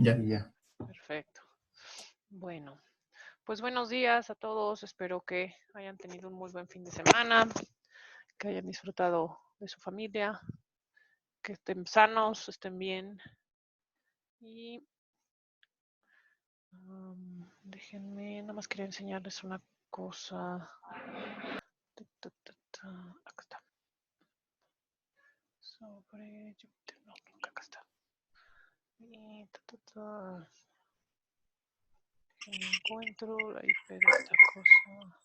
Ya. Ya. Perfecto. Bueno, pues buenos días a todos. Espero que hayan tenido un muy buen fin de semana, que hayan disfrutado de su familia, que estén sanos, estén bien. Y déjenme, nada más quería enseñarles una cosa. Acá está. Sobre Júpiter, no, acá está. Y no encuentro la IP de esta cosa.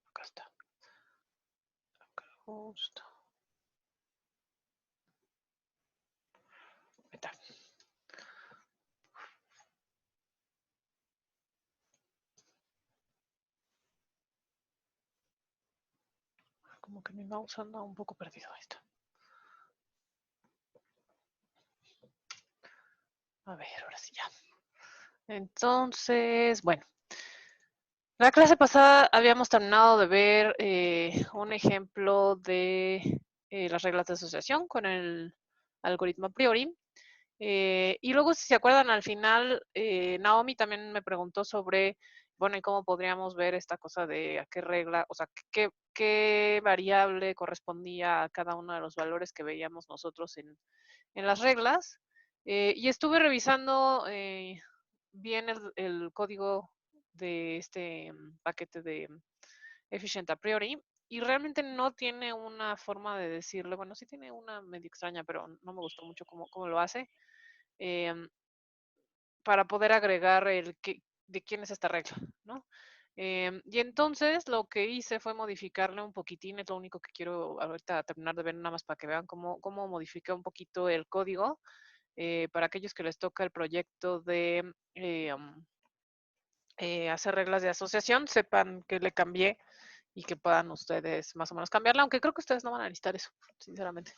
Acá está. Acá host. Ahí está. Como que mi mouse anda un poco perdido. Ahí está. A ver, ahora sí ya. Entonces, bueno. La clase pasada habíamos terminado de ver un ejemplo de las reglas de asociación con el algoritmo a priori. Y luego, si se acuerdan, al final, Naomi también me preguntó sobre, bueno, y cómo podríamos ver esta cosa de a qué regla, o sea, qué variable correspondía a cada uno de los valores que veíamos nosotros en las reglas. Y estuve revisando bien el código de este paquete de Efficient a priori y realmente no tiene una forma de decirle, bueno, sí tiene una medio extraña, pero no me gustó mucho cómo lo hace, para poder agregar de quién es esta regla, ¿no? Y entonces lo que hice fue modificarle un poquitín, es lo único que quiero ahorita terminar de ver nada más para que vean cómo modifiqué un poquito el código para aquellos que les toca el proyecto de hacer reglas de asociación, sepan que le cambié y que puedan ustedes más o menos cambiarla, aunque creo que ustedes no van a necesitar eso, sinceramente.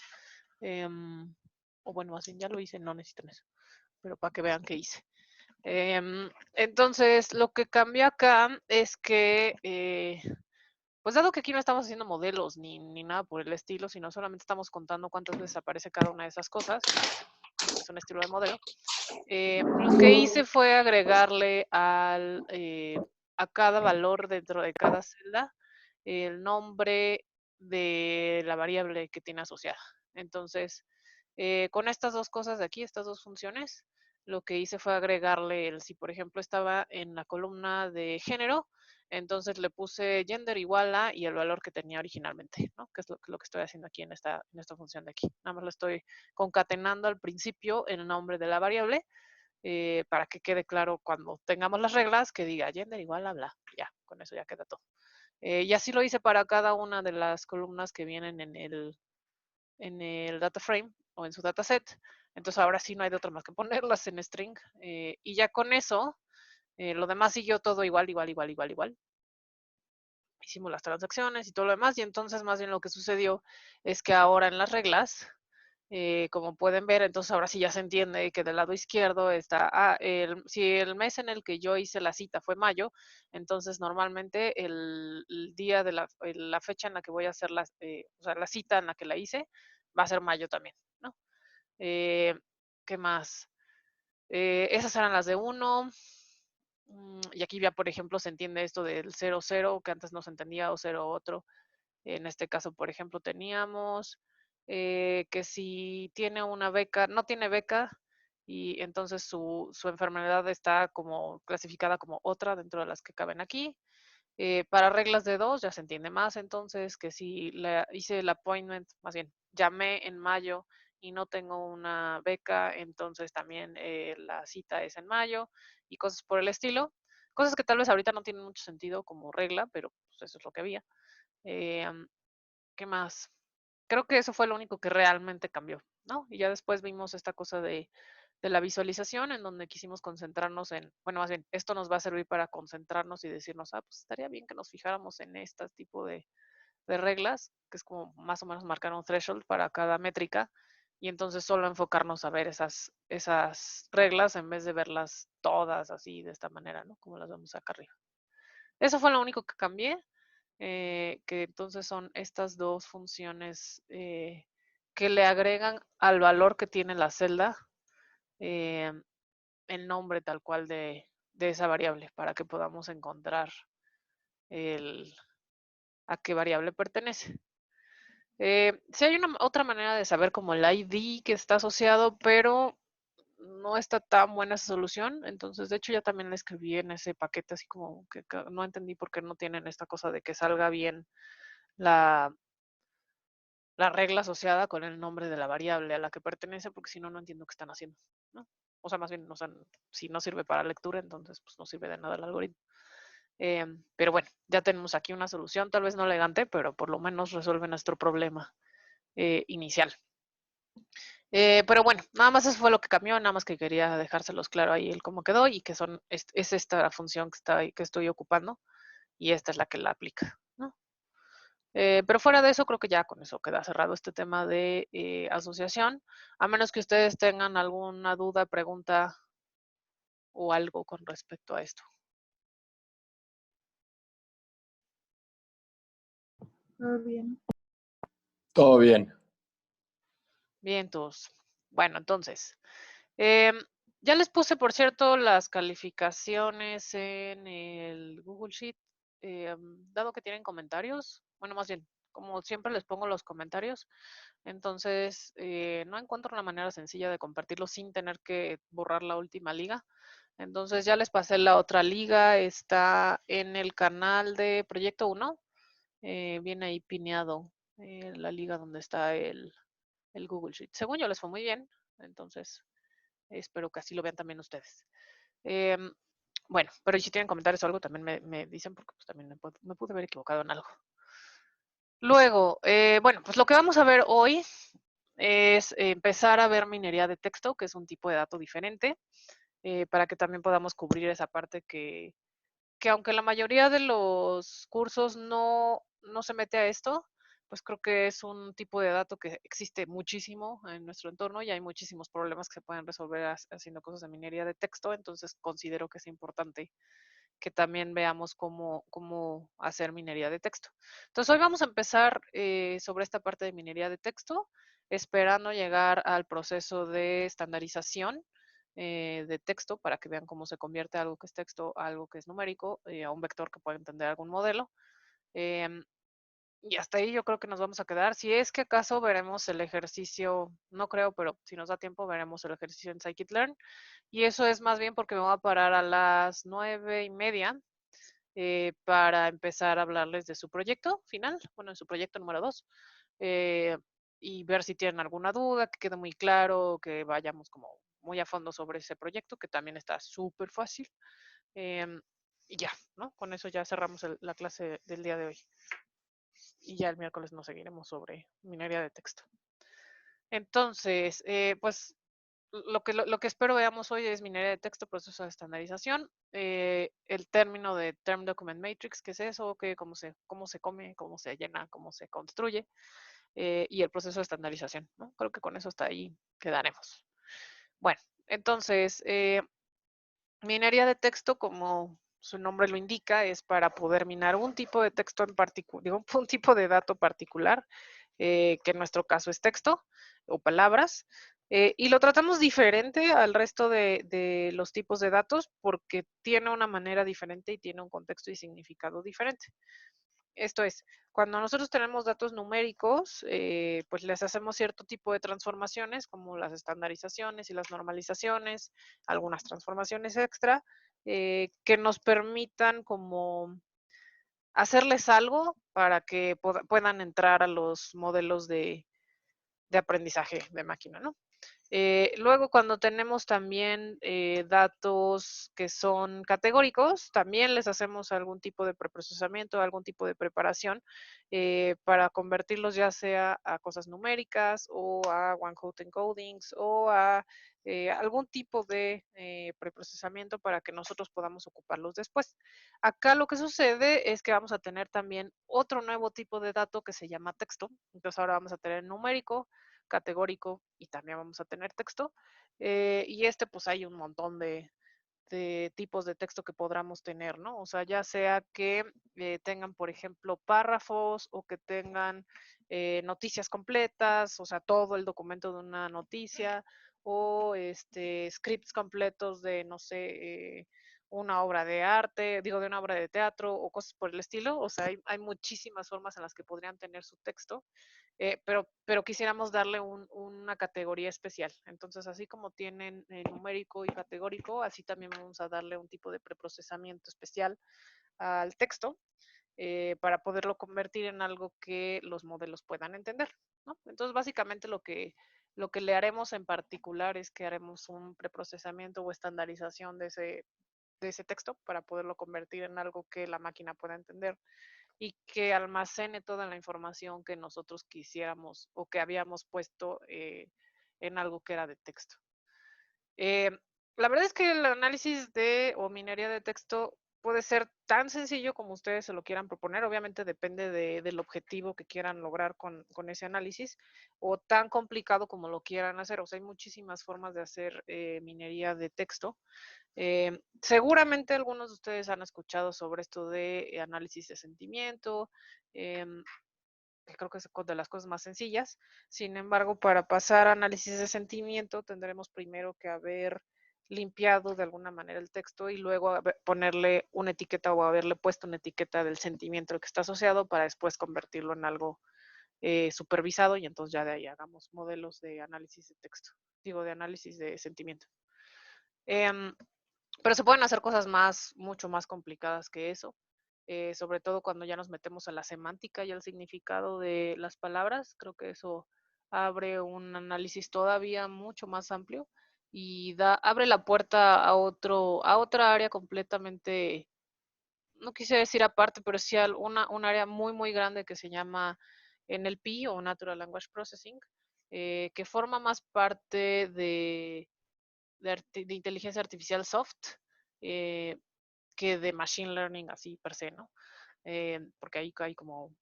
O bueno, más bien ya lo hice, no necesitan eso, pero para que vean qué hice. Entonces, lo que cambia acá es que, pues dado que aquí no estamos haciendo modelos ni nada por el estilo, sino solamente estamos contando cuántas veces aparece cada una de esas cosas, es un estilo de modelo, lo que hice fue agregarle a cada valor dentro de cada celda el nombre de la variable que tiene asociada. Entonces, con estas dos cosas de aquí, estas dos funciones, lo que hice fue agregarle si por ejemplo estaba en la columna de género, entonces le puse gender igual a y el valor que tenía originalmente, ¿no? Que es lo que estoy haciendo aquí en esta función de aquí. Nada más lo estoy concatenando al principio el nombre de la variable para que quede claro cuando tengamos las reglas que diga gender igual a bla. Ya, con eso ya queda todo. Y así lo hice para cada una de las columnas que vienen en el data frame o en su dataset. Entonces ahora sí no hay de otra más que ponerlas en string. Y ya con eso, lo demás siguió todo igual, igual, igual, igual, igual. Hicimos las transacciones y todo lo demás. Y entonces más bien lo que sucedió es que ahora en las reglas, como pueden ver, entonces ahora sí ya se entiende que del lado izquierdo está, si el mes en el que yo hice la cita fue mayo, entonces normalmente el día de la fecha en la que voy a hacer o sea, la cita en la que la hice, va a ser mayo también, ¿no? ¿Qué más? Esas eran las de 1. Y aquí ya, por ejemplo, se entiende esto del 0, 0, que antes no se entendía, o 0, otro. En este caso, por ejemplo, teníamos que si tiene una beca, no tiene beca, y entonces su enfermedad está como clasificada como otra dentro de las que caben aquí. Para reglas de 2 ya se entiende más, entonces que si hice el appointment, más bien llamé en mayo y no tengo una beca, entonces también la cita es en mayo y cosas por el estilo. Cosas que tal vez ahorita no tienen mucho sentido como regla, pero pues, eso es lo que había. Eh, ¿Qué más? Creo que eso fue lo único que realmente cambió, ¿no? Y ya después vimos esta cosa de la visualización en donde quisimos concentrarnos bueno, más bien, esto nos va a servir para concentrarnos y decirnos, pues estaría bien que nos fijáramos en este tipo de reglas, que es como más o menos marcar un threshold para cada métrica, y entonces solo enfocarnos a ver esas reglas en vez de verlas todas así, de esta manera, ¿no? Como las vemos acá arriba. Eso fue lo único que cambié. Que entonces son estas dos funciones que que le agregan al valor que tiene la celda eh, el nombre tal cual de esa variable para que podamos encontrar el, a qué variable pertenece. Sí hay una otra manera de saber como el ID que está asociado, pero no está tan buena esa solución. Entonces, de hecho, ya también le escribí en ese paquete, así como que no entendí por qué no tienen esta cosa de que salga bien la, la regla asociada con el nombre de la variable a la que pertenece, porque si no, no entiendo qué están haciendo, ¿no? O sea, más bien, o sea, si no sirve para lectura, entonces pues no sirve de nada el algoritmo. Pero bueno, ya tenemos aquí una solución, tal vez no elegante, pero por lo menos resuelve nuestro problema inicial. Pero bueno, nada más eso fue lo que cambió, nada más que quería dejárselos claro ahí el cómo quedó y que es esta la función que está ahí, que estoy ocupando y esta es la que la aplica, ¿no? Pero fuera de eso, creo que ya con eso queda cerrado este tema de asociación, a menos que ustedes tengan alguna duda, pregunta o algo con respecto a esto. Todo bien. Todo bien. Bien, todos. Bueno, entonces, em, ya les puse, por cierto, las calificaciones en el Google Sheet, dado que tienen comentarios, bueno, más bien, como siempre les pongo los comentarios, entonces no encuentro una manera sencilla de compartirlos sin tener que borrar la última liga. Entonces ya les pasé la otra liga, está en el canal de Proyecto 1, viene ahí pineado la liga donde está el Google Sheet. Según yo les fue muy bien, entonces espero que así lo vean también ustedes. Em, bueno, pero si tienen comentarios o algo, también me dicen porque pues, también me pude haber equivocado en algo. Luego, bueno, pues lo que vamos a ver hoy es empezar a ver minería de texto, que es un tipo de dato diferente, para que también podamos cubrir esa parte que aunque la mayoría de los cursos no se mete a esto, pues creo que es un tipo de dato que existe muchísimo en nuestro entorno y hay muchísimos problemas que se pueden resolver haciendo cosas de minería de texto, entonces considero que es importante que también veamos cómo hacer minería de texto. Entonces hoy vamos a empezar sobre esta parte de minería de texto, esperando llegar al proceso de estandarización de texto para que vean cómo se convierte algo que es texto a algo que es numérico, a un vector que puede entender algún modelo. Em, y hasta ahí yo creo que nos vamos a quedar. Si es que acaso veremos el ejercicio, no creo, pero si nos da tiempo veremos el ejercicio en Scikit-learn. Y eso es más bien porque me voy a parar a las 9:30 para empezar a hablarles de su proyecto final, bueno, en su proyecto número 2, y ver si tienen alguna duda, que quede muy claro, que vayamos como muy a fondo sobre ese proyecto, que también está súper fácil. em, y ya, ¿no? Con eso ya cerramos la clase del día de hoy. Y ya el miércoles nos seguiremos sobre minería de texto. Entonces, pues lo que espero veamos hoy es minería de texto, proceso de estandarización, el término de Term Document Matrix, que es eso, cómo se come, cómo se llena, cómo se construye, y el proceso de estandarización, ¿no? Creo que con eso hasta ahí quedaremos. Bueno, entonces, minería de texto, como su nombre lo indica, es para poder minar un tipo de texto en particular, digo, un tipo de dato particular, que en nuestro caso es texto o palabras, y lo tratamos diferente al resto de los tipos de datos porque tiene una manera diferente y tiene un contexto y significado diferente. Esto es, cuando nosotros tenemos datos numéricos, pues les hacemos cierto tipo de transformaciones, como las estandarizaciones y las normalizaciones, algunas transformaciones extra, que nos permitan como hacerles algo para que puedan entrar a los modelos de aprendizaje de máquina, ¿no? Luego, cuando tenemos también datos que son categóricos, también les hacemos algún tipo de preprocesamiento, algún tipo de preparación para convertirlos ya sea a cosas numéricas o a one-hot encodings o a algún tipo de preprocesamiento para que nosotros podamos ocuparlos después. Acá lo que sucede es que vamos a tener también otro nuevo tipo de dato que se llama texto. Entonces ahora vamos a tener numérico, categórico y también vamos a tener texto. Y pues hay un montón de tipos de texto que podamos tener, ¿no? O sea, ya sea que tengan, por ejemplo, párrafos o que tengan noticias completas, o sea, todo el documento de una noticia, o scripts completos de, no sé, una obra de arte, digo, de una obra de teatro o cosas por el estilo. O sea, hay muchísimas formas en las que podrían tener su texto, pero quisiéramos darle una categoría especial. Entonces, así como tienen numérico y categórico, así también vamos a darle un tipo de preprocesamiento especial al texto, para poderlo convertir en algo que los modelos puedan entender, ¿no? Entonces, básicamente lo que le haremos en particular es que haremos un preprocesamiento o estandarización de ese texto para poderlo convertir en algo que la máquina pueda entender y que almacene toda la información que nosotros quisiéramos o que habíamos puesto en algo que era de texto. Eh, la verdad es que el análisis o minería de texto puede ser tan sencillo como ustedes se lo quieran proponer. Obviamente depende del objetivo que quieran lograr con ese análisis, o tan complicado como lo quieran hacer. O sea, hay muchísimas formas de hacer minería de texto. Seguramente algunos de ustedes han escuchado sobre esto de análisis de sentimiento, que creo que es de las cosas más sencillas. Sin embargo, para pasar a análisis de sentimiento, tendremos primero que haber limpiado de alguna manera el texto y luego ponerle una etiqueta o haberle puesto una etiqueta del sentimiento al que está asociado para después convertirlo en algo supervisado, y entonces ya de ahí hagamos modelos de análisis de texto, digo, de análisis de sentimiento. Em, pero se pueden hacer cosas mucho más complicadas que eso, sobre todo cuando ya nos metemos a la semántica y al significado de las palabras. Creo que eso abre un análisis todavía mucho más amplio y abre la puerta a otra área completamente, no quise decir aparte, pero sí un área muy, muy grande que se llama NLP o Natural Language Processing, que forma más parte de inteligencia artificial soft, eh, que de machine learning así per se, ¿no? Porque ahí hay como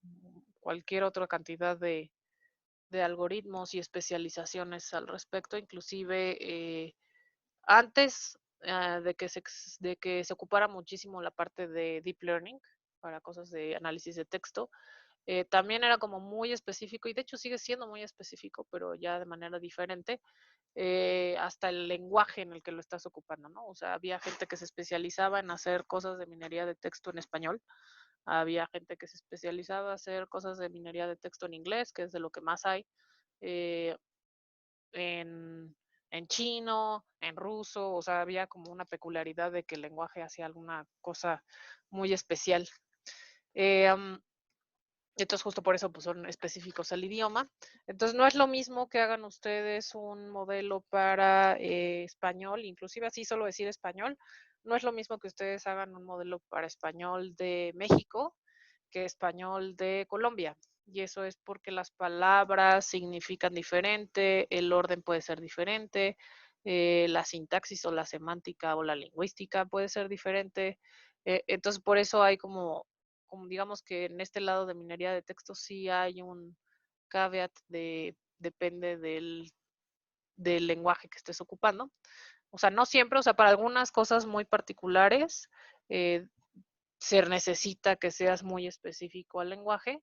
cualquier otra cantidad de algoritmos y especializaciones al respecto. Inclusive antes de que se ocupara muchísimo la parte de deep learning para cosas de análisis de texto, también era como muy específico, y de hecho sigue siendo muy específico, pero ya de manera diferente, hasta el lenguaje en el que lo estás ocupando, ¿no? O sea, había gente que se especializaba en hacer cosas de minería de texto en español, había gente que se especializaba en hacer cosas de minería de texto en inglés, que es de lo que más hay, eh, en, en chino, en ruso. O sea, había como una peculiaridad de que el lenguaje hacía alguna cosa muy especial. Um, entonces, justo por eso pues, son específicos al idioma. Entonces, no es lo mismo que hagan ustedes un modelo para español, inclusive así solo decir español, no es lo mismo que ustedes hagan un modelo para español de México que español de Colombia. Y eso es porque las palabras significan diferente, el orden puede ser diferente, la sintaxis o la semántica o la lingüística puede ser diferente. Entonces, por eso hay como digamos que en este lado de minería de texto sí hay un caveat depende del lenguaje que estés ocupando. O sea, no siempre, o sea, para algunas cosas muy particulares se necesita que seas muy específico al lenguaje,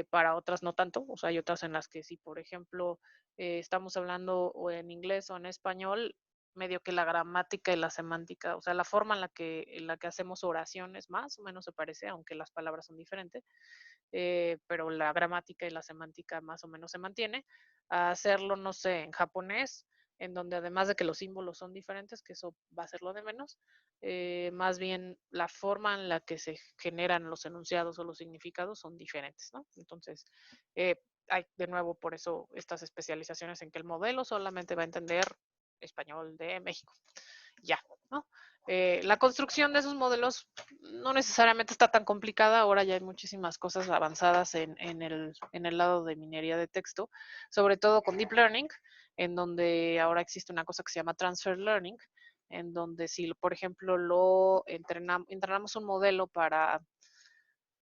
para otras no tanto. O sea, hay otras en las que si, por ejemplo, estamos hablando o en inglés o en español, medio que la gramática y la semántica, o sea, la forma en la que hacemos oraciones más o menos se parece, aunque las palabras son diferentes, pero la gramática y la semántica más o menos se mantiene. A hacerlo, no sé, en japonés, en donde además de que los símbolos son diferentes, que eso va a ser lo de menos, más bien la forma en la que se generan los enunciados o los significados son diferentes, ¿no? Entonces, hay de nuevo por eso estas especializaciones en que el modelo solamente va a entender español de México. Ya, ¿no? La construcción de esos modelos no necesariamente está tan complicada. Ahora ya hay muchísimas cosas avanzadas en el lado de minería de texto, sobre todo con Deep Learning, en donde ahora existe una cosa que se llama Transfer Learning, en donde si, por ejemplo, entrenamos un modelo para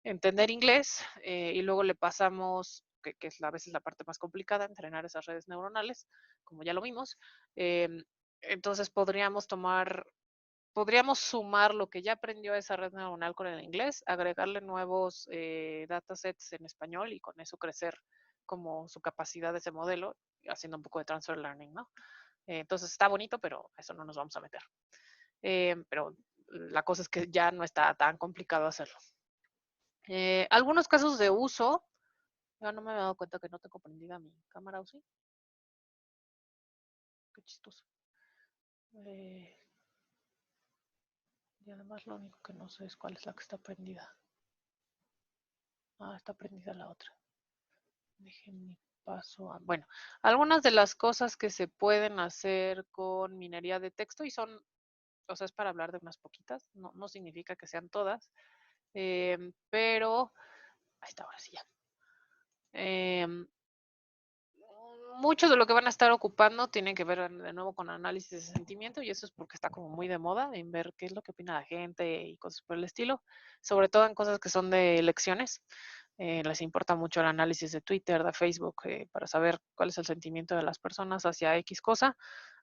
entender inglés, y luego le pasamos, que es a veces la parte más complicada, entrenar esas redes neuronales, como ya lo vimos. Entonces podríamos tomar podríamos sumar lo que ya aprendió esa red neuronal con el inglés, agregarle nuevos datasets en español y con eso crecer como su capacidad de ese modelo, haciendo un poco de transfer learning, ¿no? Entonces está bonito, pero a eso no nos vamos a meter. Pero la cosa es que ya no está tan complicado hacerlo. Algunos casos de uso, ya no me he dado cuenta que no tengo prendida mi cámara, ¿o sí? Qué chistoso. Y además lo único que no sé es cuál es la que está prendida. Ah, está prendida la otra. Déjenme paso a... Bueno, algunas de las cosas que se pueden hacer con minería de texto y son, o sea, es para hablar de unas poquitas, no significa que sean todas, pero... Ahí está, ahora sí ya. Mucho de lo que van a estar ocupando tiene que ver de nuevo con análisis de sentimiento y eso es porque está como muy de moda en ver qué es lo que opina la gente y cosas por el estilo, sobre todo en cosas que son de elecciones. Les importa mucho el análisis de Twitter, de Facebook, para saber cuál es el sentimiento de las personas hacia X cosa,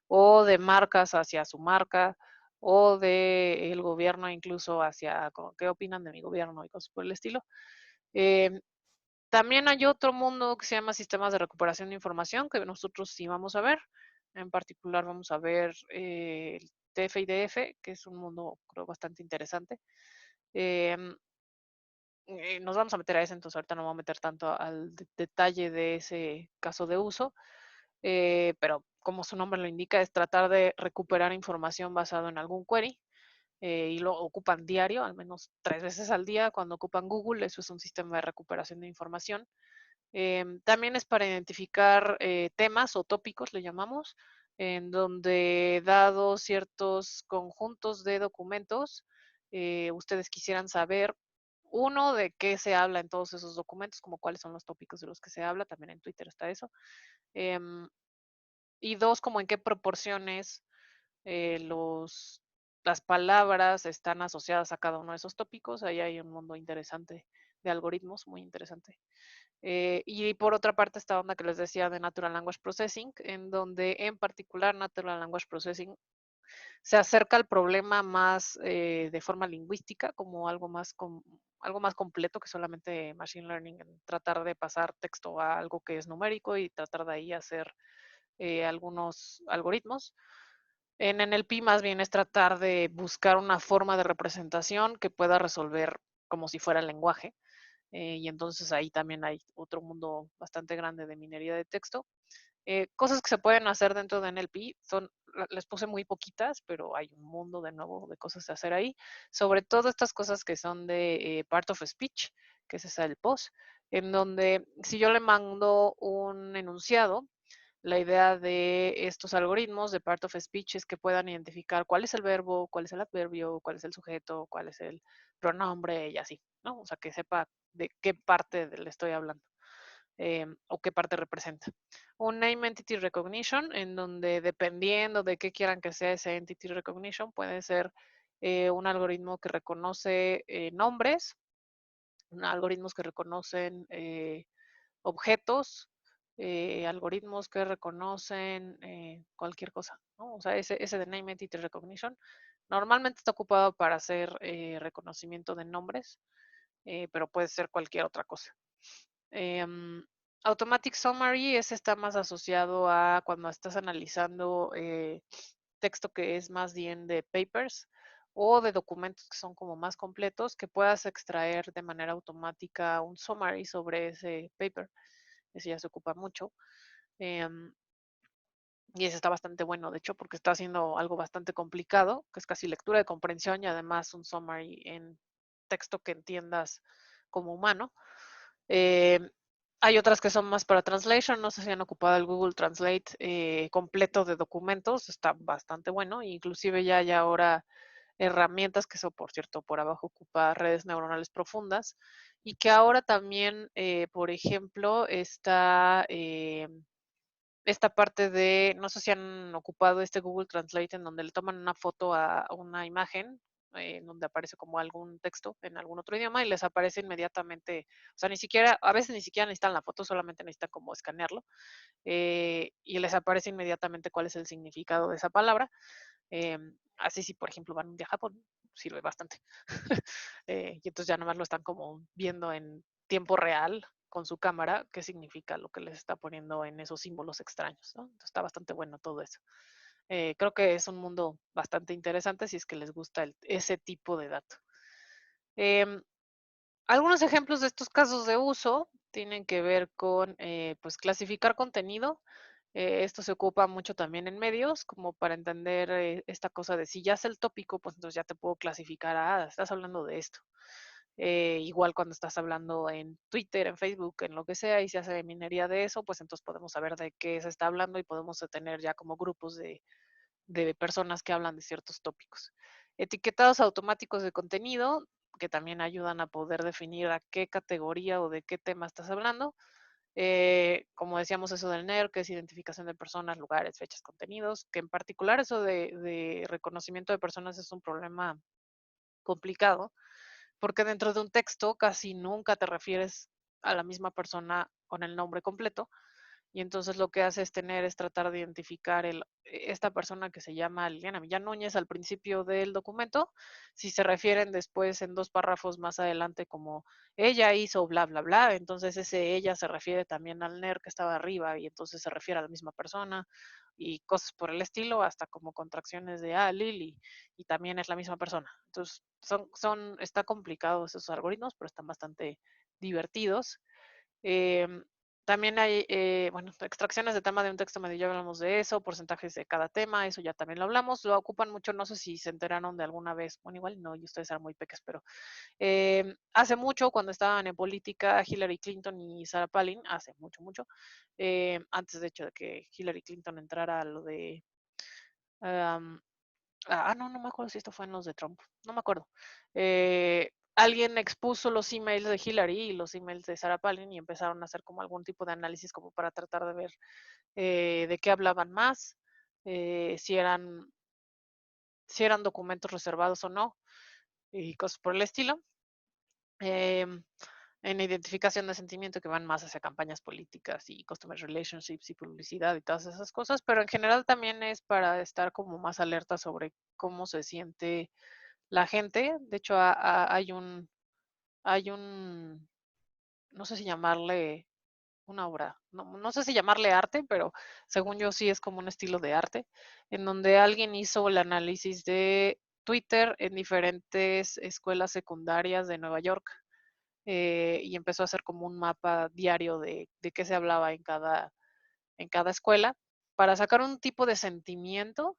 o de marcas hacia su marca, o de el gobierno incluso hacia qué opinan de mi gobierno y cosas por el estilo. Eh, También hay otro mundo que se llama sistemas de recuperación de información, que nosotros sí vamos a ver. En particular vamos a ver el TF-IDF, que es un mundo, creo, bastante interesante. Em, Nos vamos a meter a ese, entonces ahorita no vamos a meter tanto al detalle de ese caso de uso, pero como su nombre lo indica, es tratar de recuperar información basado en algún query, y lo ocupan diario, al menos 3 veces al día. Cuando ocupan Google, eso es un sistema de recuperación de información. También es para identificar temas o tópicos, le llamamos, en donde dados ciertos conjuntos de documentos, ustedes quisieran saber, uno, de qué se habla en todos esos documentos, como cuáles son los tópicos de los que se habla, también en Twitter está eso. Em, y dos, como en qué proporciones las palabras están asociadas a cada uno de esos tópicos. Ahí hay un mundo interesante de algoritmos, muy interesante. Y por otra parte, esta onda que les decía de Natural Language Processing, en donde en particular Natural Language Processing se acerca al problema más de forma lingüística, como algo más completo que solamente Machine Learning, en tratar de pasar texto a algo que es numérico y tratar de ahí hacer algunos algoritmos. En NLP más bien es tratar de buscar una forma de representación que pueda resolver como si fuera el lenguaje. Y entonces ahí también hay otro mundo bastante grande de minería de texto. Cosas que se pueden hacer dentro de NLP, les puse muy poquitas, pero hay un mundo de nuevo de cosas a hacer ahí. Sobre todo estas cosas que son de part of speech, que es esa el post, en donde si yo le mando un enunciado, la idea de estos algoritmos de part of speech es que puedan identificar cuál es el verbo, cuál es el adverbio, cuál es el sujeto, cuál es el pronombre y así, ¿no? O sea, que sepa de qué parte le estoy hablando, o qué parte representa. Un name entity recognition, en donde dependiendo de qué quieran que sea ese entity recognition, puede ser un algoritmo que reconoce nombres, algoritmos que reconocen objetos, algoritmos que reconocen cualquier cosa, ¿no? O sea, ese de Name Entity Recognition normalmente está ocupado para hacer reconocimiento de nombres, pero puede ser cualquier otra cosa. Em, Automatic Summary, ese está más asociado a cuando estás analizando texto que es más bien de papers o de documentos que son como más completos, que puedas extraer de manera automática un summary sobre ese paper. Ese ya se ocupa mucho. em, y ese está bastante bueno, de hecho, porque está haciendo algo bastante complicado, que es casi lectura de comprensión y además un summary en texto que entiendas como humano. Em, Hay otras que son más para translation, no sé si han ocupado el Google Translate completo de documentos, está bastante bueno, inclusive ya hay ahora herramientas que eso, por cierto, por abajo ocupa redes neuronales profundas y que ahora también, por ejemplo, está esta parte de, no sé si han ocupado este Google Translate en donde le toman una foto a una imagen, en donde aparece como algún texto en algún otro idioma y les aparece inmediatamente, o sea, ni siquiera, a veces ni siquiera necesitan la foto, solamente necesitan como escanearlo, y les aparece inmediatamente cuál es el significado de esa palabra. Así si, por ejemplo, van un día a Japón, sirve bastante. Y entonces ya nomás lo están como viendo en tiempo real con su cámara, qué significa lo que les está poniendo en esos símbolos extraños, ¿no? Entonces está bastante bueno todo eso. Creo que es un mundo bastante interesante si es que les gusta ese tipo de dato. Em, Algunos ejemplos de estos casos de uso tienen que ver con, pues, clasificar contenido. Esto se ocupa mucho también en medios, como para entender esta cosa de si ya es el tópico, pues entonces ya te puedo clasificar, estás hablando de esto. Igual cuando estás hablando en Twitter, en Facebook, en lo que sea, y se hace minería de eso, pues entonces podemos saber de qué se está hablando y podemos tener ya como grupos de personas que hablan de ciertos tópicos. Etiquetados automáticos de contenido, que también ayudan a poder definir a qué categoría o de qué tema estás hablando. Como decíamos, eso del NER, que es identificación de personas, lugares, fechas, contenidos, que en particular eso de reconocimiento de personas es un problema complicado, porque dentro de un texto casi nunca te refieres a la misma persona con el nombre completo, y entonces lo que hace es tratar de identificar esta persona que se llama Liliana Millán Núñez al principio del documento, si se refieren después en 2 párrafos más adelante como ella hizo bla, bla, bla, entonces ese ella se refiere también al NER que estaba arriba y entonces se refiere a la misma persona y cosas por el estilo, hasta como contracciones de Lili, y también es la misma persona. Entonces, está complicados esos algoritmos, pero están bastante divertidos. Em, También hay, bueno, extracciones de tema de un texto medio, ya hablamos de eso, porcentajes de cada tema, eso ya también lo hablamos, lo ocupan mucho, no sé si se enteraron de alguna vez, bueno, igual no, y ustedes eran muy peques, pero hace mucho, cuando estaban en política, Hillary Clinton y Sarah Palin, hace mucho, mucho, antes de hecho de que Hillary Clinton entrara a lo de, am, no, no me acuerdo si esto fue en los de Trump, no me acuerdo. Alguien expuso los emails de Hillary y los emails de Sarah Palin y empezaron a hacer como algún tipo de análisis como para tratar de ver de qué hablaban más, si eran documentos reservados o no, y cosas por el estilo. Em, en identificación de sentimiento que van más hacia campañas políticas y customer relationships y publicidad y todas esas cosas, pero en general también es para estar como más alerta sobre cómo se siente la gente. De hecho, hay un, no sé si llamarle una obra, no, no sé si llamarle arte, pero según yo sí es como un estilo de arte, en donde alguien hizo el análisis de Twitter en diferentes escuelas secundarias de Nueva York, y empezó a hacer como un mapa diario de qué se hablaba en cada escuela para sacar un tipo de sentimiento,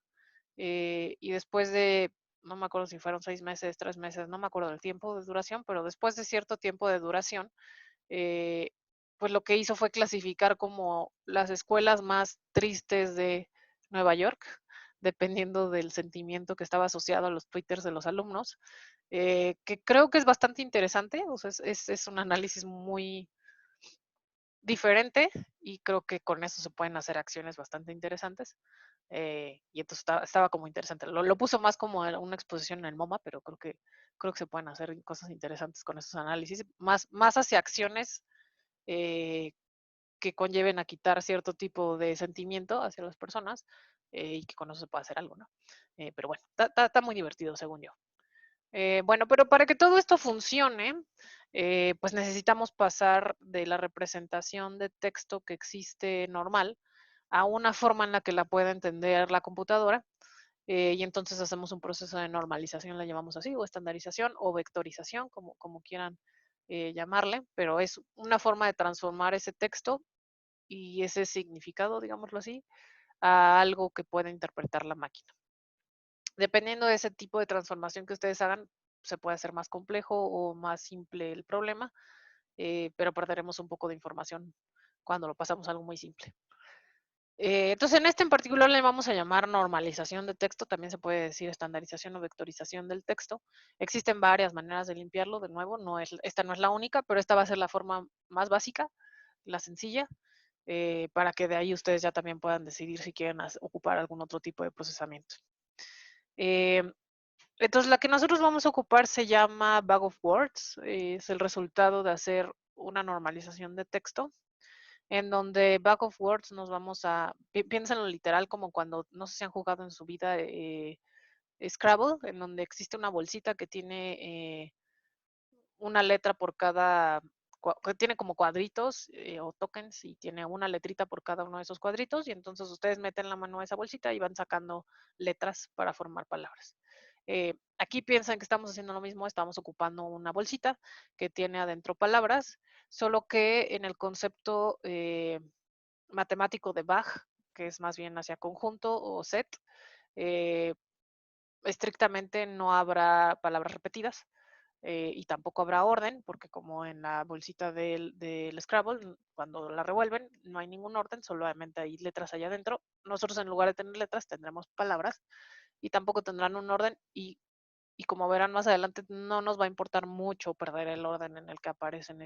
y después de, no me acuerdo si fueron 6 meses, 3 meses, no me acuerdo del tiempo de duración, pero después de cierto tiempo de duración, eh, pues lo que hizo fue clasificar como las escuelas más tristes de Nueva York, dependiendo del sentimiento que estaba asociado a los twitters de los alumnos, que creo que es bastante interesante, o sea, es un análisis muy diferente y creo que con eso se pueden hacer acciones bastante interesantes. Y entonces estaba como interesante. Lo puso más como una exposición en el MoMA, pero creo que se pueden hacer cosas interesantes con esos análisis, más hacia acciones eh, que conlleven a quitar cierto tipo de sentimiento hacia las personas, y que con eso se puede hacer algo, ¿no? Pero bueno, está muy divertido según yo. Bueno, pero para que todo esto funcione, pues necesitamos pasar de la representación de texto que existe normal a una forma en la que la pueda entender la computadora, y entonces hacemos un proceso de normalización, la llamamos así, o estandarización o vectorización, como quieran llamarle, pero es una forma de transformar ese texto y ese significado, digámoslo así, a algo que pueda interpretar la máquina. Dependiendo de ese tipo de transformación que ustedes hagan, se puede hacer más complejo o más simple el problema, pero perderemos un poco de información cuando lo pasamos a algo muy simple. Entonces, en este en particular le vamos a llamar normalización de texto, también se puede decir estandarización o vectorización del texto. Existen varias maneras de limpiarlo, de nuevo, esta no es la única, pero esta va a ser la forma más básica, la sencilla, para que de ahí ustedes ya también puedan decidir si quieren ocupar algún otro tipo de procesamiento. Eh, entonces, la que nosotros vamos a ocupar se llama Bag of Words, es el resultado de hacer una normalización de texto, en donde Bag of Words nos vamos a, piénsenlo literal como cuando, no sé si han jugado en su vida Scrabble, en donde existe una bolsita que tiene una letra por cada, que tiene como cuadritos o tokens y tiene una letrita por cada uno de esos cuadritos y entonces ustedes meten la mano a esa bolsita y van sacando letras para formar palabras. Aquí piensan que estamos haciendo lo mismo, estamos ocupando una bolsita que tiene adentro palabras, solo que en el concepto matemático de Bach, que es más bien hacia conjunto o set, eh, estrictamente no habrá palabras repetidas y tampoco habrá orden, porque como en la bolsita del Scrabble, cuando la revuelven, no hay ningún orden, solamente hay letras allá adentro. Nosotros en lugar de tener letras tendremos palabras y tampoco tendrán un orden y como verán más adelante, no nos va a importar mucho perder el orden en el que aparecen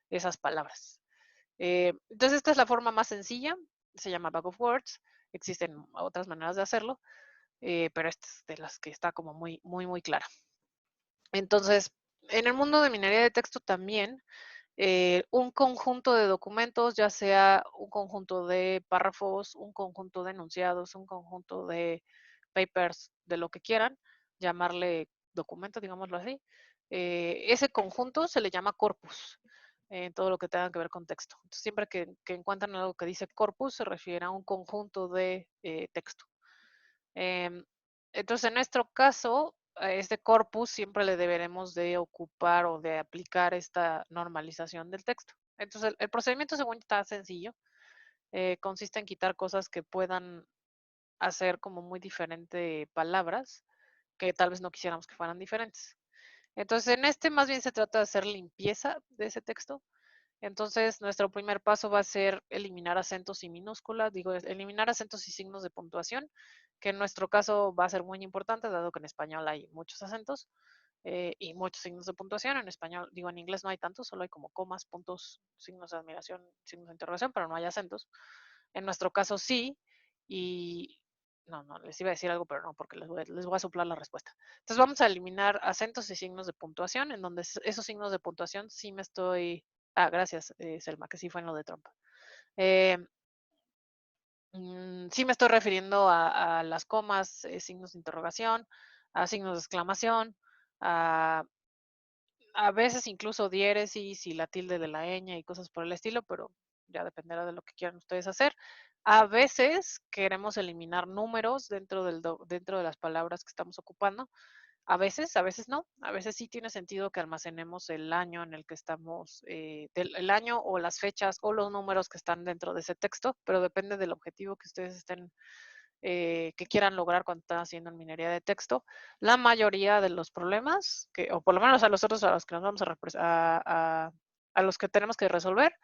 esas palabras. Entonces esta es la forma más sencilla, se llama Bag of Words, existen otras maneras de hacerlo, pero esta es de las que está como muy, muy, muy clara. Entonces, en el mundo de minería de texto también, un conjunto de documentos, ya sea un conjunto de párrafos, un conjunto de enunciados, un conjunto de papers, de lo que quieran, llamarle documento, digámoslo así, ese conjunto se le llama corpus, en todo lo que tenga que ver con texto. Entonces, siempre que encuentran algo que dice corpus, se refiere a un conjunto de texto. Em, entonces, en nuestro caso, a este corpus siempre le deberemos de ocupar o de aplicar esta normalización del texto. Entonces, el procedimiento según está sencillo. Consiste en quitar cosas que puedan hacer como muy diferente palabras, que tal vez no quisiéramos que fueran diferentes. Entonces, en este más bien se trata de hacer limpieza de ese texto. Entonces, nuestro primer paso va a ser eliminar acentos y minúsculas, digo, eliminar acentos y signos de puntuación, que en nuestro caso va a ser muy importante, dado que en español hay muchos acentos y muchos signos de puntuación. En español, digo, en inglés no hay tantos, solo hay como comas, puntos, signos de admiración, signos de interrogación, pero no hay acentos. En nuestro caso sí, y no, les iba a decir algo, pero no, porque les voy a soplar la respuesta. Entonces vamos a eliminar acentos y signos de puntuación, en donde esos signos de puntuación sí me estoy. Ah, gracias, Selma, que sí fue en lo de Trump. Eh, sí me estoy refiriendo a las comas, signos de interrogación, a signos de exclamación, a, a veces incluso diéresis y la tilde de la ñ y cosas por el estilo, pero ya dependerá de lo que quieran ustedes hacer. A veces queremos eliminar números dentro de las palabras que estamos ocupando. A veces no. A veces sí tiene sentido que almacenemos el año en el que estamos, el año o las fechas o los números que están dentro de ese texto, pero depende del objetivo que ustedes estén, que quieran lograr cuando están haciendo en minería de texto. La mayoría de los problemas, o por lo menos a nosotros a los que nos vamos a los que tenemos que resolver,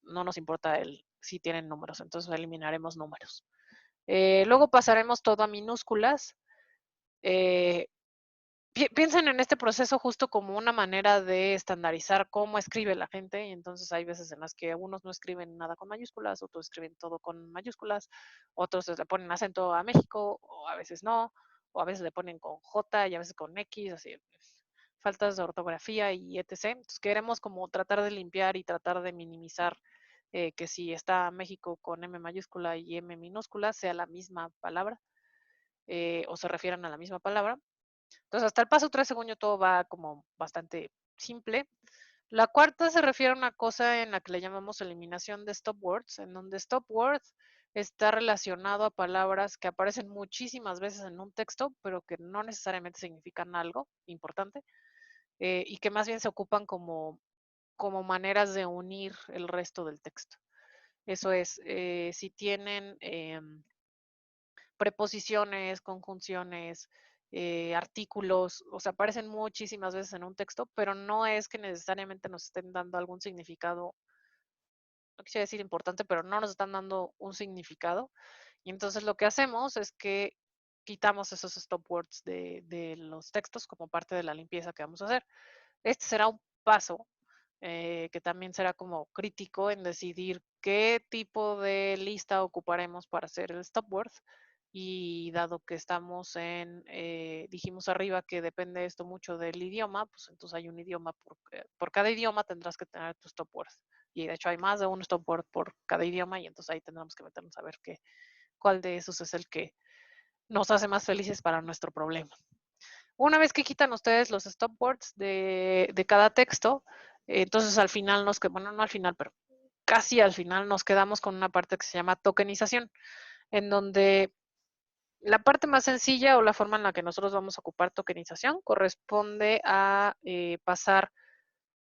no nos importa si tienen números, entonces eliminaremos números. Luego pasaremos todo a minúsculas. Eh, Piensen en este proceso justo como una manera de estandarizar cómo escribe la gente, y entonces hay veces en las que unos no escriben nada con mayúsculas, otros escriben todo con mayúsculas, otros le ponen acento a México, o a veces no, o a veces le ponen con J y a veces con X, así, faltas de ortografía y etc. Entonces queremos como tratar de limpiar y tratar de minimizar que si está México con M mayúscula y M minúscula sea la misma palabra o se refieran a la misma palabra. Entonces, hasta el paso 3, según yo, todo va como bastante simple. La cuarta se refiere a una cosa en la que le llamamos eliminación de stop words, en donde stop words está relacionado a palabras que aparecen muchísimas veces en un texto, pero que no necesariamente significan algo importante, y que más bien se ocupan como maneras de unir el resto del texto. Eso es, si tienen preposiciones, conjunciones, artículos, o sea, aparecen muchísimas veces en un texto, pero no es que necesariamente nos estén dando algún significado, no quisiera decir importante, pero no nos están dando un significado. Y entonces lo que hacemos es que quitamos esos stop words de los textos como parte de la limpieza que vamos a hacer. Este será un paso que también será como crítico en decidir qué tipo de lista ocuparemos para hacer el stop word. Y dado que estamos dijimos arriba que depende esto mucho del idioma, pues entonces hay un idioma, por cada idioma tendrás que tener tu stop word. Y de hecho hay más de un stop word por cada idioma y entonces ahí tendremos que meternos a ver cuál de esos es el que nos hace más felices para nuestro problema. Una vez que quitan ustedes los stopwords de cada texto, entonces al final bueno, no al final, pero casi al final nos quedamos con una parte que se llama tokenización, en donde la parte más sencilla o la forma en la que nosotros vamos a ocupar tokenización corresponde a pasar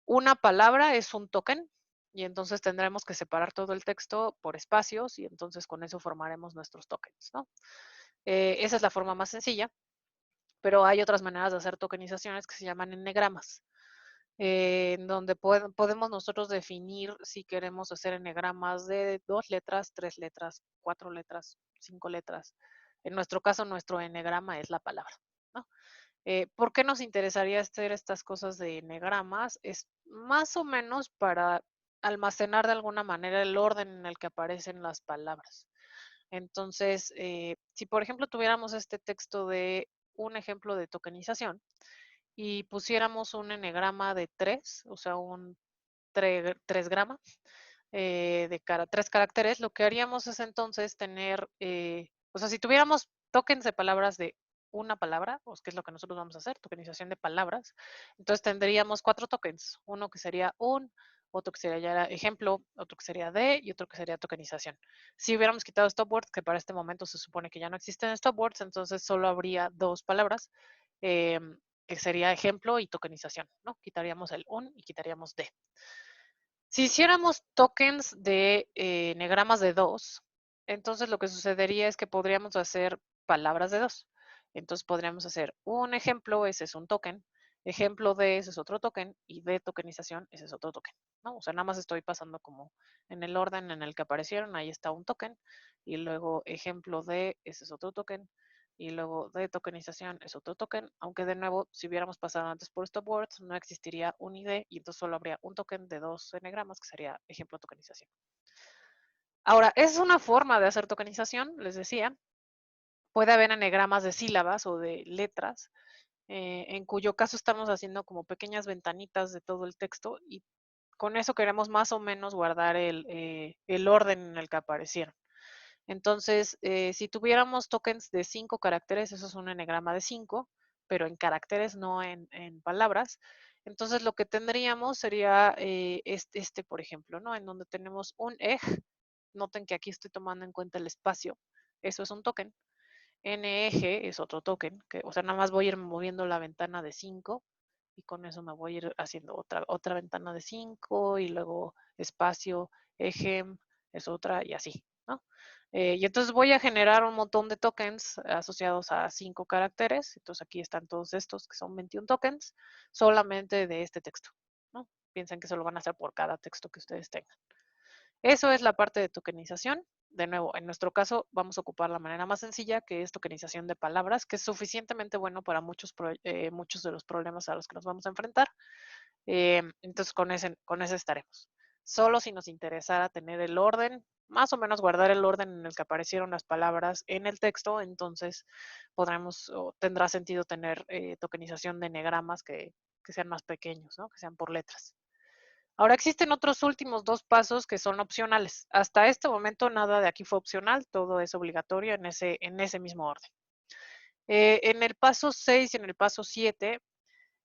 una palabra, es un token, y entonces tendremos que separar todo el texto por espacios y entonces con eso formaremos nuestros tokens, ¿no? Esa es la forma más sencilla, pero hay otras maneras de hacer tokenizaciones que se llaman enegramas, en donde podemos nosotros definir si queremos hacer enegramas de 2 letras, 3 letras, 4 letras, 5 letras. En nuestro caso, nuestro enegrama es la palabra, ¿no? ¿Por qué nos interesaría hacer estas cosas de enegramas? Es más o menos para almacenar de alguna manera el orden en el que aparecen las palabras. Entonces, si por ejemplo tuviéramos este texto de un ejemplo de tokenización y pusiéramos un enegrama de 3, o sea, un 3 grama de 3 caracteres, lo que haríamos es entonces tener, o sea, si tuviéramos tokens de palabras de una palabra, pues, que es lo que nosotros vamos a hacer, tokenización de palabras, entonces tendríamos 4 tokens, uno que sería un, otro que sería ya ejemplo, otro que sería de y otro que sería tokenización. Si hubiéramos quitado stopwords, que para este momento se supone que ya no existen stopwords, entonces solo habría 2 palabras, que sería ejemplo y tokenización, ¿no? Quitaríamos el un y quitaríamos de. Si hiciéramos tokens de enegramas de 2, entonces lo que sucedería es que podríamos hacer palabras de 2. Entonces podríamos hacer un ejemplo, ese es un token, ejemplo de ese es otro token y de tokenización ese es otro token, ¿no? O sea, nada más estoy pasando como en el orden en el que aparecieron, ahí está un token y luego ejemplo de ese es otro token y luego de tokenización es otro token, aunque de nuevo, si hubiéramos pasado antes por stopwords, no existiría un ID y entonces solo habría un token de 2 enegramas, que sería ejemplo tokenización. Ahora, es una forma de hacer tokenización, les decía. Puede haber enegramas de sílabas o de letras, en cuyo caso estamos haciendo como pequeñas ventanitas de todo el texto y con eso queremos más o menos guardar el orden en el que aparecieron. Entonces, si tuviéramos tokens de 5 caracteres, eso es un enegrama de 5, pero en caracteres, no en palabras. Entonces, lo que tendríamos sería este, por ejemplo, ¿no? En donde tenemos un ej. Noten que aquí estoy tomando en cuenta el espacio. Eso es un token. NEG es otro token, que, o sea, nada más voy a ir moviendo la ventana de 5 y con eso me voy a ir haciendo otra ventana de 5 y luego espacio, ejem, es otra y así, ¿no? Y entonces voy a generar un montón de tokens asociados a 5 caracteres. Entonces aquí están todos estos que son 21 tokens solamente de este texto, ¿no? Piensen que eso lo van a hacer por cada texto que ustedes tengan. Eso es la parte de tokenización. De nuevo, en nuestro caso vamos a ocupar la manera más sencilla, que es tokenización de palabras, que es suficientemente bueno para muchos de los problemas a los que nos vamos a enfrentar. Entonces, con ese estaremos. Solo si nos interesara tener el orden, más o menos guardar el orden en el que aparecieron las palabras en el texto, entonces tendrá sentido tener tokenización de enegramas que sean más pequeños, ¿no? Que sean por letras. Ahora existen otros últimos 2 pasos que son opcionales. Hasta este momento nada de aquí fue opcional, todo es obligatorio en ese mismo orden. En el paso 6 y en el paso 7,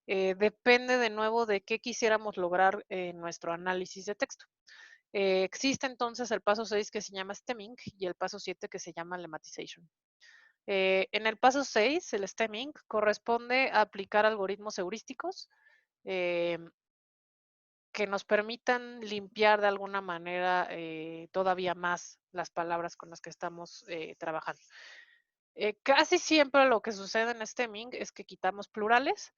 depende de nuevo de qué quisiéramos lograr en nuestro análisis de texto. Existe entonces el paso 6 que se llama stemming y el paso 7 que se llama lemmatization. En el paso 6, el stemming corresponde a aplicar algoritmos heurísticos que nos permitan limpiar de alguna manera todavía más las palabras con las que estamos trabajando. Casi siempre lo que sucede en stemming es que quitamos plurales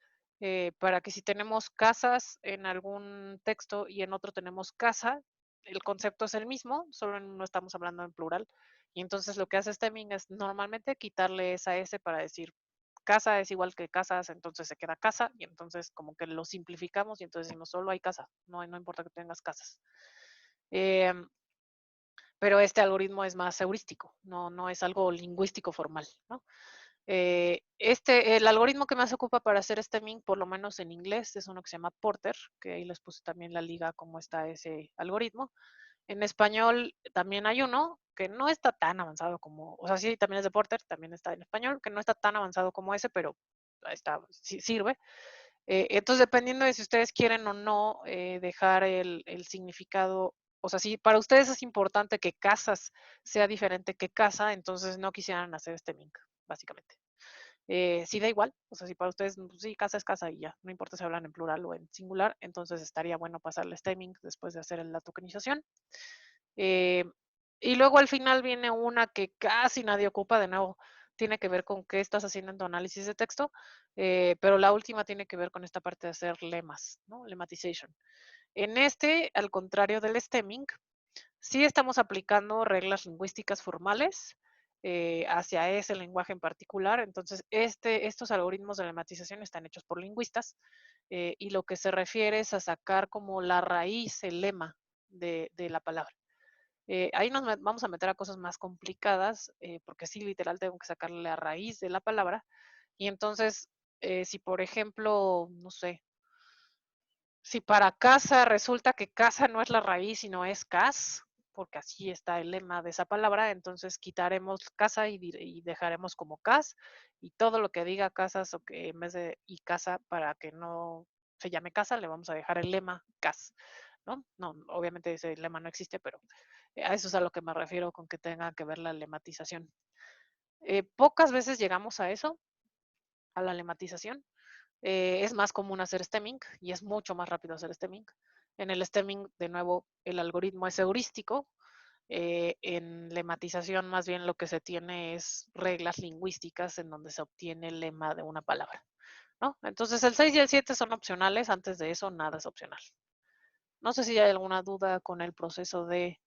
para que si tenemos casas en algún texto y en otro tenemos casa, el concepto es el mismo, solo en uno estamos hablando en plural. Y entonces lo que hace stemming es normalmente quitarle esa S para decir casa es igual que casas, entonces se queda casa y entonces como que lo simplificamos y entonces decimos solo hay casa, no importa que tengas casas. Pero este algoritmo es más heurístico, no es algo lingüístico formal, ¿no? El algoritmo que más se ocupa para hacer stemming, por lo menos en inglés, es uno que se llama Porter, que ahí les puse también la liga cómo está ese algoritmo. En español también hay uno que no está tan avanzado como, o sea, sí, también es de Porter, también está en español, que no está tan avanzado como ese, pero está, sí, sirve. Entonces, dependiendo de si ustedes quieren o no dejar el significado, o sea, si para ustedes es importante que casas sea diferente que casa, entonces no quisieran hacer este link, básicamente. Sí da igual, o sea, si para ustedes, pues sí, casa es casa y ya, no importa si hablan en plural o en singular, entonces estaría bueno pasarle stemming después de hacer la tokenización. Eh, y luego al final viene una que casi nadie ocupa, de nuevo, tiene que ver con qué estás haciendo en tu análisis de texto, pero la última tiene que ver con esta parte de hacer lemas, ¿no? Lemmatization. En este, al contrario del stemming, sí estamos aplicando reglas lingüísticas formales hacia ese lenguaje en particular. Entonces, estos algoritmos de lematización están hechos por lingüistas y lo que se refiere es a sacar como la raíz, el lema de la palabra. Ahí nos vamos a meter a cosas más complicadas, porque sí, literal, tengo que sacarle la raíz de la palabra. Y entonces, si por ejemplo, no sé, si para casa resulta que casa no es la raíz, sino es cas, porque así está el lema de esa palabra, entonces quitaremos casa y dejaremos como cas, y todo lo que diga casas o que en vez de y casa, para que no se llame casa, le vamos a dejar el lema cas, ¿no? No, obviamente ese lema no existe, pero a eso es a lo que me refiero con que tenga que ver la lematización. Pocas veces llegamos a eso, a la lematización. Es más común hacer stemming y es mucho más rápido hacer stemming. En el stemming, de nuevo, el algoritmo es heurístico. En lematización, más bien lo que se tiene es reglas lingüísticas en donde se obtiene el lema de una palabra, ¿no? Entonces, el 6 y el 7 son opcionales. Antes de eso, nada es opcional. No sé si hay alguna duda con el proceso de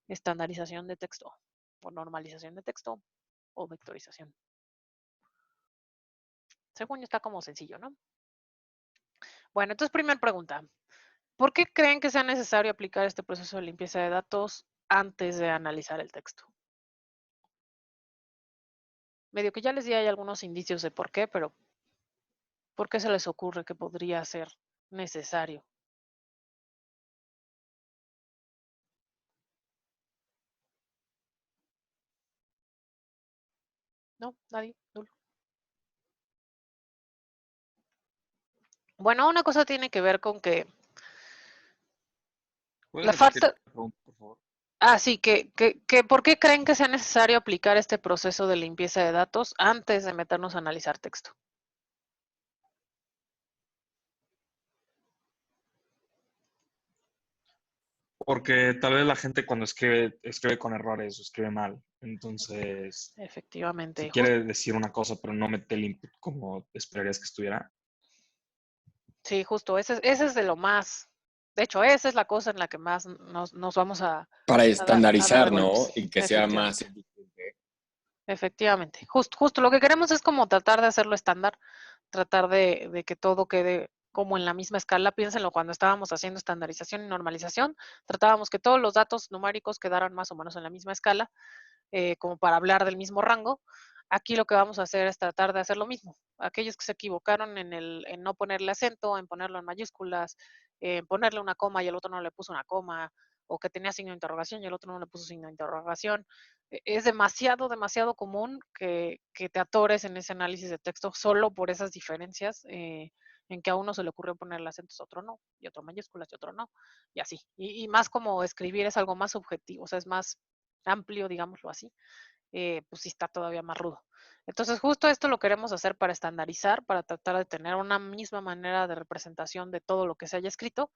estandarización de texto o normalización de texto o vectorización. Según yo está como sencillo, ¿no? Bueno, entonces, primera pregunta. ¿Por qué creen que sea necesario aplicar este proceso de limpieza de datos antes de analizar el texto? Medio que ya les di ahí algunos indicios de por qué, pero ¿por qué se les ocurre que podría ser necesario? ¿No? ¿Nadie? ¿Nulo? Bueno, una cosa tiene que ver con que ¿Puedes la repetir falta... la pregunta, por favor? Ah, sí, ¿por qué creen que sea necesario aplicar este proceso de limpieza de datos antes de meternos a analizar texto? Porque tal vez la gente cuando escribe con errores o escribe mal. Entonces, si Efectivamente, quiere decir una cosa pero no mete el input como esperarías que estuviera. sí, justo, ese es de lo más, de hecho, esa es la cosa en la que más nos vamos Para a dar de estandarizar, ¿no? golpes, Y que sea más efectivamente. eficiente. Efectivamente, justo lo que queremos es como tratar de hacerlo estándar, tratar de que todo quede como en la misma escala. Piénsenlo cuando estábamos haciendo estandarización y normalización, tratábamos que todos los datos numéricos quedaran más o menos en la misma escala, como para hablar del mismo rango. Aquí lo que vamos a hacer es tratar de hacer lo mismo. Aquellos que se equivocaron en no ponerle acento, en ponerlo en mayúsculas, en ponerle una coma y el otro no le puso una coma, o que tenía signo de interrogación y el otro no le puso signo de interrogación. Es demasiado común que te atores en ese análisis de texto solo por esas diferencias, en que a uno se le ocurrió ponerle acentos, a otro no, y otro mayúsculas y otro no, y así. Y más como escribir es algo más subjetivo, o sea, es más amplio, digámoslo así, pues sí está todavía más rudo. Entonces, justo esto lo queremos hacer para estandarizar, para tratar de tener una misma manera de representación de todo lo que se haya escrito,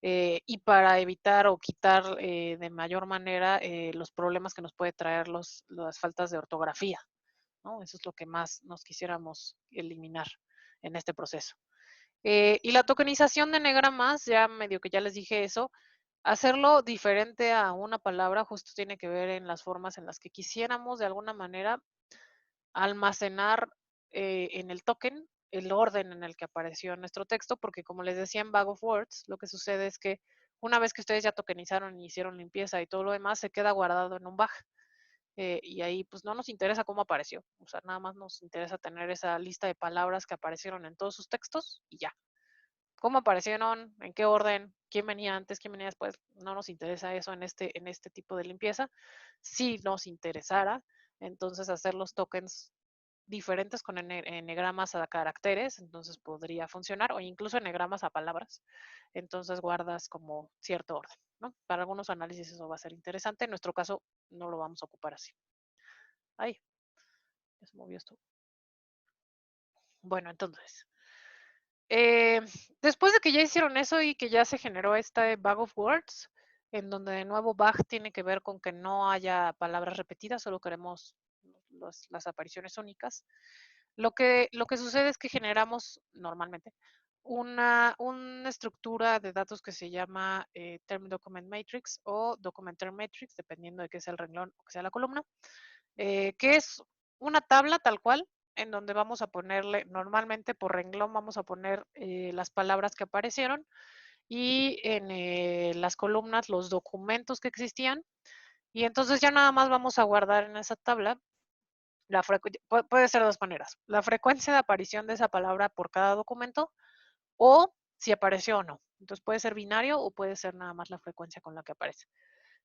y para evitar o quitar de mayor manera los problemas que nos puede traer las faltas de ortografía, ¿no? Eso es lo que más nos quisiéramos eliminar en este proceso. Y la tokenización de Negramas, ya medio que ya les dije eso, hacerlo diferente a una palabra justo tiene que ver en las formas en las que quisiéramos de alguna manera almacenar en el token el orden en el que apareció nuestro texto, porque como les decía en Bag of Words, lo que sucede es que una vez que ustedes ya tokenizaron y hicieron limpieza y todo lo demás, se queda guardado en un bag. Y ahí pues no nos interesa cómo apareció, o sea, nada más nos interesa tener esa lista de palabras que aparecieron en todos sus textos y ya. cómo aparecieron, en qué orden, quién venía antes, quién venía después. No nos interesa eso en este tipo de limpieza. Si nos interesara, entonces hacer los tokens diferentes con enegramas a caracteres, entonces podría funcionar, o incluso enegramas a palabras. Entonces guardas como cierto orden, ¿no? Para algunos análisis eso va a ser interesante. En nuestro caso no lo vamos a ocupar así. Ay, ya se movió esto. Bueno, entonces, eh, después de que ya hicieron eso y que ya se generó este bag of words, en donde de nuevo bag tiene que ver con que no haya palabras repetidas, solo queremos las apariciones únicas. Lo que sucede es que generamos normalmente una estructura de datos que se llama Term Document Matrix o Document Term Matrix, dependiendo de qué sea el renglón o que sea la columna, que es una tabla tal cual, en donde vamos a ponerle, normalmente por renglón vamos a poner las palabras que aparecieron y en las columnas los documentos que existían. Y entonces ya nada más vamos a guardar en esa tabla puede ser de dos maneras. La frecuencia de aparición de esa palabra por cada documento o si apareció o no. Entonces puede ser binario o puede ser nada más la frecuencia con la que aparece.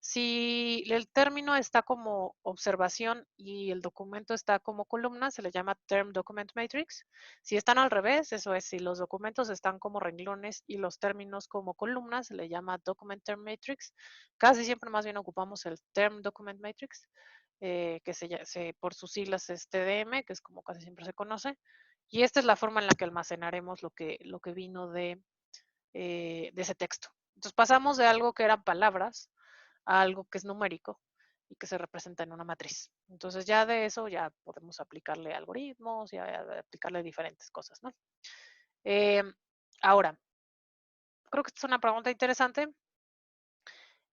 Si el término está como observación y el documento está como columna, se le llama Term Document Matrix. Si están al revés, eso es, si los documentos están como renglones y los términos como columnas, se le llama Document Term Matrix. Casi siempre más bien ocupamos el Term Document Matrix, que por sus siglas es TDM, que es como casi siempre se conoce. Y esta es la forma en la que almacenaremos lo que vino de ese texto. Entonces pasamos de algo que eran palabras a algo que es numérico y que se representa en una matriz. Entonces ya de eso ya podemos aplicarle algoritmos y aplicarle diferentes cosas, ¿no? Eh, ahora, creo que esta es una pregunta interesante.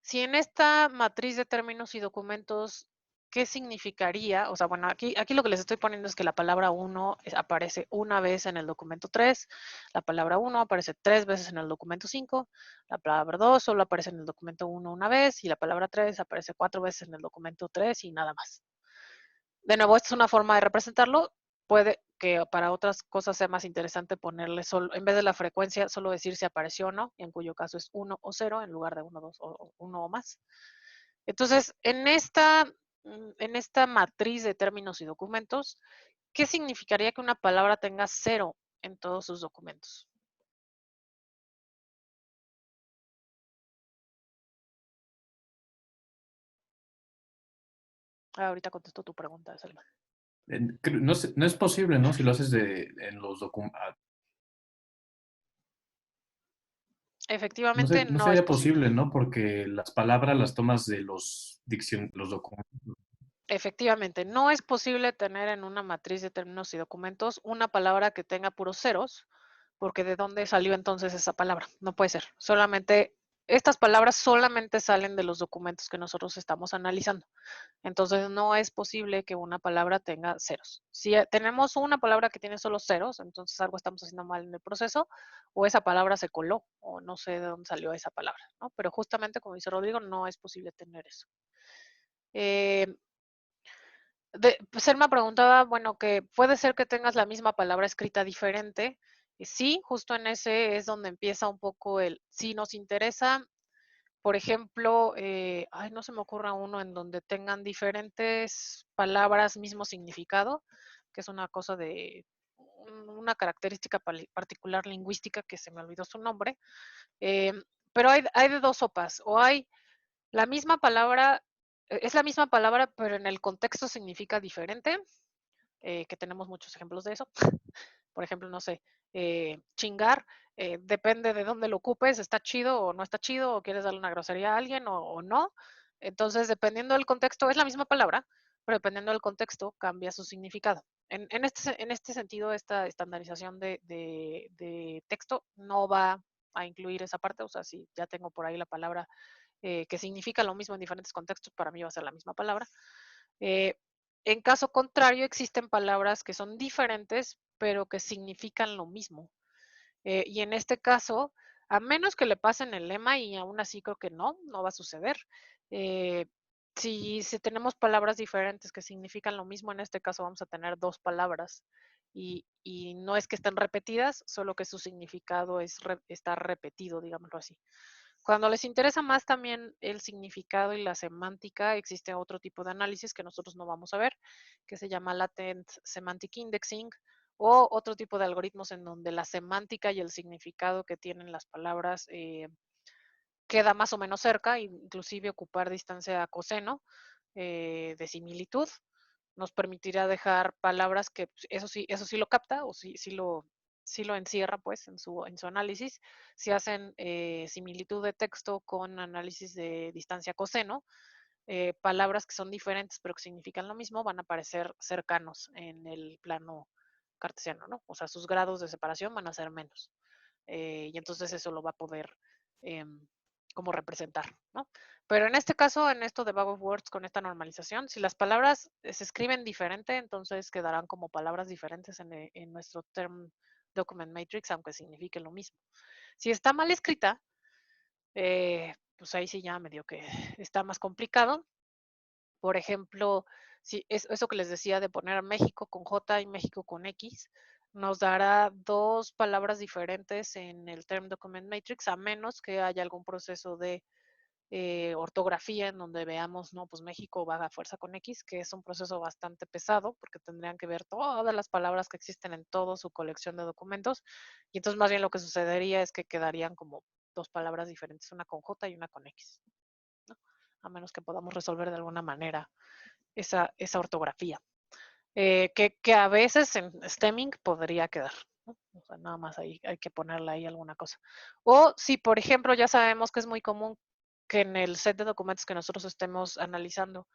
Si en esta matriz de términos y documentos, ¿qué significaría? O sea, bueno, aquí lo que les estoy poniendo es que la palabra 1 aparece una vez en el documento 3, la palabra 1 aparece 3 veces en el documento 5, la palabra 2 solo aparece en el documento 1 una vez y la palabra 3 aparece 4 veces en el documento 3 y nada más. De nuevo, esta es una forma de representarlo. Puede que para otras cosas sea más interesante ponerle solo, en vez de la frecuencia, solo decir si apareció o no, en cuyo caso es 1 o 0 en lugar de 1, 2 o 1 o más. Entonces, en esta matriz de términos y documentos, ¿qué significaría que una palabra tenga 0 en todos sus documentos? Ahorita contesto tu pregunta, Selma. No es posible, ¿no? Si lo haces en los documentos. Efectivamente, No no es sería posible. posible, ¿no? Porque las palabras las tomas de los documentos. Efectivamente, no es posible tener en una matriz de términos y documentos una palabra que tenga puros ceros, porque ¿de dónde salió entonces esa palabra? No puede ser. Estas palabras solamente salen de los documentos que nosotros estamos analizando. Entonces, no es posible que una palabra tenga ceros. Si tenemos una palabra que tiene solo ceros, entonces algo estamos haciendo mal en el proceso, o esa palabra se coló, o no sé de dónde salió esa palabra, ¿no? Pero justamente, como dice Rodrigo, no es posible tener eso. Eh, Selma preguntaba, bueno, que puede ser que tengas la misma palabra escrita diferente. Sí, justo en ese es donde empieza un poco si nos interesa, por ejemplo, no se me ocurra uno en donde tengan diferentes palabras, mismo significado, que es una cosa de una característica particular lingüística que se me olvidó su nombre. Eh, pero hay de dos sopas, o hay la misma palabra, es la misma palabra, pero en el contexto significa diferente, que tenemos muchos ejemplos de eso. Por ejemplo, no sé, chingar, depende de dónde lo ocupes, está chido o no está chido, o quieres darle una grosería a alguien o no. Entonces, dependiendo del contexto, es la misma palabra, pero dependiendo del contexto, cambia su significado. En este sentido, esta estandarización de texto no va a incluir esa parte, o sea, si ya tengo por ahí la palabra que significa lo mismo en diferentes contextos, para mí va a ser la misma palabra. Eh, en caso contrario, existen palabras que son diferentes, pero que significan lo mismo. Y en este caso, a menos que le pasen el lema, y aún así creo que no va a suceder. eh, si tenemos palabras diferentes que significan lo mismo, en este caso vamos a tener dos palabras y no es que estén repetidas, solo que su significado está repetido, digámoslo así. Cuando les interesa más también el significado y la semántica, existe otro tipo de análisis que nosotros no vamos a ver, que se llama Latent Semantic Indexing, o otro tipo de algoritmos en donde la semántica y el significado que tienen las palabras queda más o menos cerca, inclusive ocupar distancia coseno de similitud nos permitirá dejar palabras que pues, eso sí lo capta o sí lo encierra pues en su análisis. Si hacen similitud de texto con análisis de distancia coseno, palabras que son diferentes pero que significan lo mismo van a parecer cercanos en el plano cartesiano, ¿no? O sea, sus grados de separación van a ser menos. Y entonces eso lo va a poder como representar, ¿no? Pero en este caso, en esto de Bag of Words, con esta normalización, si las palabras se escriben diferente, entonces quedarán como palabras diferentes en nuestro Term Document Matrix, aunque signifique lo mismo. Si está mal escrita, pues ahí sí ya medio que está más complicado. Por ejemplo, si eso que les decía de poner México con J y México con X, nos dará dos palabras diferentes en el Term Document Matrix, a menos que haya algún proceso de ortografía en donde veamos, no, pues México va a fuerza con X, que es un proceso bastante pesado, porque tendrían que ver todas las palabras que existen en toda su colección de documentos, y entonces más bien lo que sucedería es que quedarían como dos palabras diferentes, una con J y una con X, ¿no? A menos que podamos resolver de alguna manera esa ortografía, que a veces en stemming podría quedar, ¿no? O sea, nada más ahí hay que ponerle ahí alguna cosa. O si, por ejemplo, ya sabemos que es muy común que en el set de documentos que nosotros estemos analizando,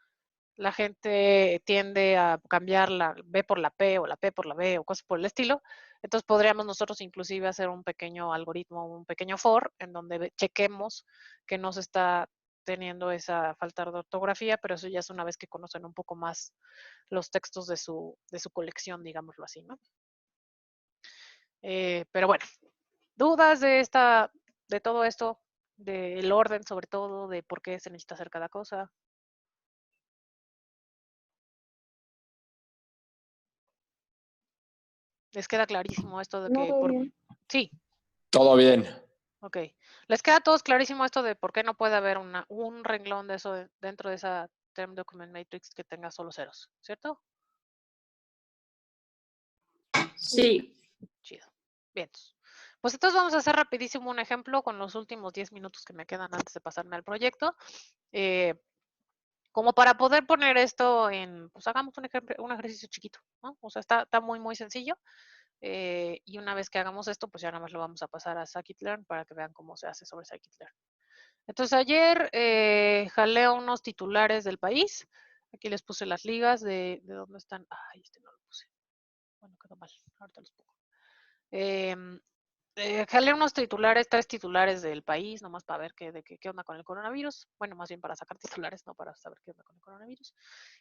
la gente tiende a cambiar la B por la P o la P por la B o cosas por el estilo, entonces podríamos nosotros inclusive hacer un pequeño algoritmo, un pequeño for, en donde chequemos que no se está teniendo esa falta de ortografía, pero eso ya es una vez que conocen un poco más los textos de su colección, digámoslo así, ¿no? Pero bueno, dudas de todo esto, del orden sobre todo, de por qué se necesita hacer cada cosa. ¿Les queda clarísimo esto de No, que todo bien. Sí, Todo bien. ok. ¿Les queda a todos clarísimo esto de por qué no puede haber un renglón de eso dentro de esa Term Document Matrix que tenga solo ceros, ¿cierto? Sí. Chido. Bien. Pues entonces vamos a hacer rapidísimo un ejemplo con los últimos 10 minutos que me quedan antes de pasarme al proyecto. Como para poder poner esto pues hagamos un ejercicio chiquito, ¿no? O sea, está muy, muy sencillo. Y una vez que hagamos esto, pues ya nada más lo vamos a pasar a Scikit-Learn para que vean cómo se hace sobre Scikit-Learn. Entonces ayer jalé unos titulares del país. Aquí les puse las ligas de dónde están. Ay, este no lo puse. Bueno, quedó mal. Ahorita los pongo. Jalé unos titulares, 3 titulares del país, nomás para ver qué onda con el coronavirus. Bueno, más bien para sacar titulares, no para saber qué onda con el coronavirus.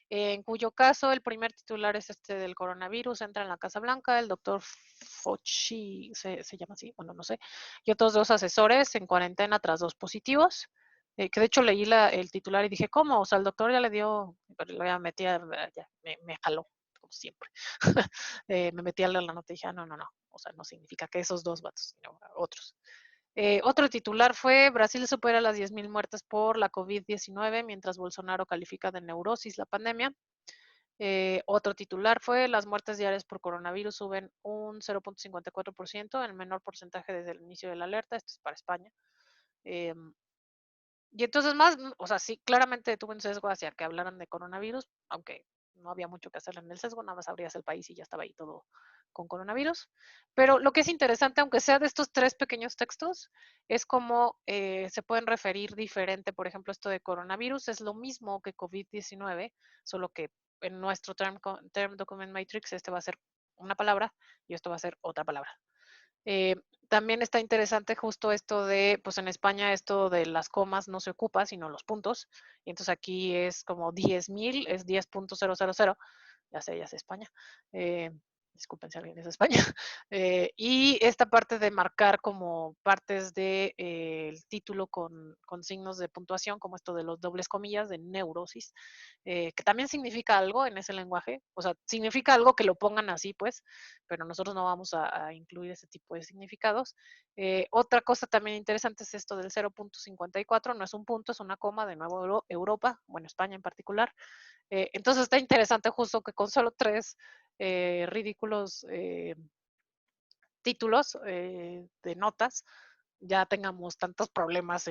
En cuyo caso, el primer titular es este del coronavirus, entra en la Casa Blanca, el doctor Fauci, se llama así, bueno, no sé, y otros 2 asesores en cuarentena tras 2 positivos. Que de hecho leí el titular y dije, ¿cómo? O sea, el doctor ya le dio, pero ya metí, ya, me jaló, como siempre. Me metí a leer la nota y dije, no, o sea, no significa que esos 2 vatos, sino otros. Otro titular fue, Brasil supera las 10,000 muertes por la COVID-19, mientras Bolsonaro califica de neurosis la pandemia. Otro titular fue, las muertes diarias por coronavirus suben un 0.54%, el menor porcentaje desde el inicio de la alerta. Esto es para España. Y entonces o sea, sí, claramente tuve un sesgo hacia que hablaran de coronavirus, aunque no había mucho que hacer en el sesgo, nada más abrías el país y ya estaba ahí todo con coronavirus. Pero lo que es interesante, aunque sea de estos 3 pequeños textos, es cómo se pueden referir diferente. Por ejemplo, esto de coronavirus es lo mismo que COVID-19, solo que en nuestro term Document Matrix este va a ser una palabra y esto va a ser otra palabra. También está interesante justo esto de, pues en España esto de las comas no se ocupa, sino los puntos. Y entonces aquí es como 10,000, es 10.000, ya sé España. Disculpen si alguien es de España. Y esta parte de marcar como partes de, el título con signos de puntuación, como esto de los dobles comillas de neurosis, que también significa algo en ese lenguaje. O sea, significa algo que lo pongan así, pues, pero nosotros no vamos a incluir ese tipo de significados. Otra cosa también interesante es esto del 0.54, no es un punto, es una coma, de nuevo Europa, bueno, España en particular. Entonces está interesante justo que con solo 3 ridículos títulos de notas ya tengamos tantos problemas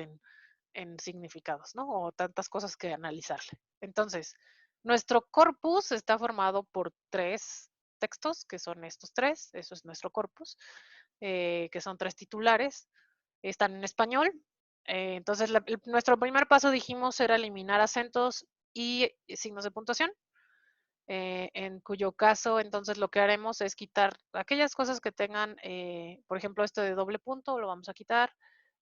en significados, ¿no? O tantas cosas que analizarle. Entonces, nuestro corpus está formado por 3 textos, que son estos 3, eso es nuestro corpus, que son 3 titulares, están en español. Entonces, nuestro primer paso, dijimos, era eliminar acentos y signos de puntuación. En cuyo caso, entonces, lo que haremos es quitar aquellas cosas que tengan, por ejemplo, esto de doble punto, lo vamos a quitar,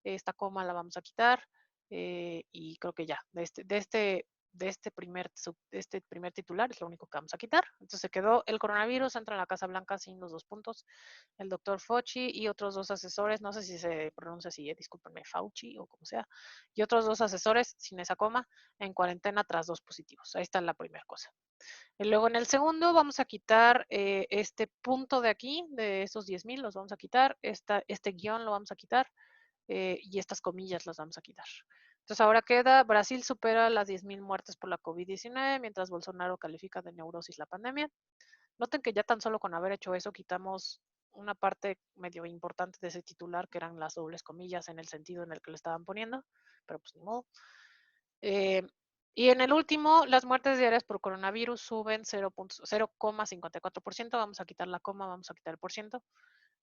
esta coma la vamos a quitar, y creo que ya, de este primer titular es lo único que vamos a quitar. Entonces se quedó el coronavirus, entra en la Casa Blanca sin los 2 puntos, el doctor Fauci y otros 2 asesores, no sé si se pronuncia así, discúlpenme, Fauci o como sea, y otros 2 asesores sin esa coma en cuarentena tras 2 positivos. Ahí está la primera cosa. Y luego en el segundo vamos a quitar este punto de aquí, de estos 10,000, los vamos a quitar, este guión lo vamos a quitar, y estas comillas las vamos a quitar. Entonces ahora queda, Brasil supera las 10,000 muertes por la COVID-19, mientras Bolsonaro califica de neurosis la pandemia. Noten que ya tan solo con haber hecho eso quitamos una parte medio importante de ese titular, que eran las dobles comillas en el sentido en el que lo estaban poniendo, pero pues ni modo. Y en el último, las muertes diarias por coronavirus suben 0,54%. Vamos a quitar la coma, vamos a quitar el por ciento.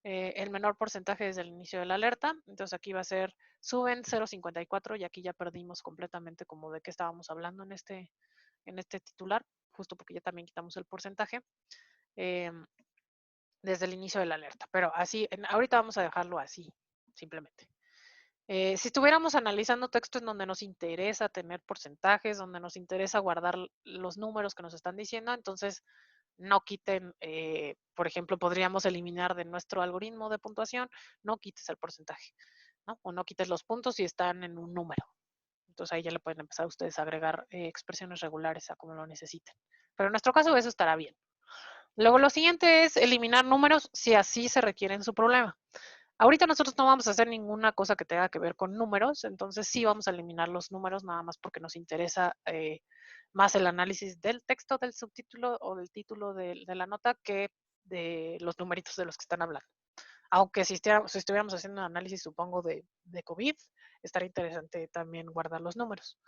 El menor porcentaje desde el inicio de la alerta. Entonces aquí va a ser, suben 0,54 y aquí ya perdimos completamente como de qué estábamos hablando en este titular, justo porque ya también quitamos el porcentaje desde el inicio de la alerta. Pero así, ahorita vamos a dejarlo así, simplemente. Si estuviéramos analizando texto en donde nos interesa tener porcentajes, donde nos interesa guardar los números que nos están diciendo, entonces no quiten, por ejemplo, podríamos eliminar de nuestro algoritmo de puntuación, no quites el porcentaje, ¿no? O no quites los puntos si están en un número. Entonces ahí ya le pueden empezar ustedes a agregar expresiones regulares a como lo necesiten. Pero en nuestro caso eso estará bien. Luego lo siguiente es eliminar números si así se requiere en su problema. Ahorita nosotros no vamos a hacer ninguna cosa que tenga que ver con números, entonces sí vamos a eliminar los números nada más porque nos interesa más el análisis del texto, del subtítulo o del título de la nota que de los numeritos de los que están hablando. Aunque si estuviéramos haciendo un análisis, supongo, de COVID, estaría interesante también guardar los números.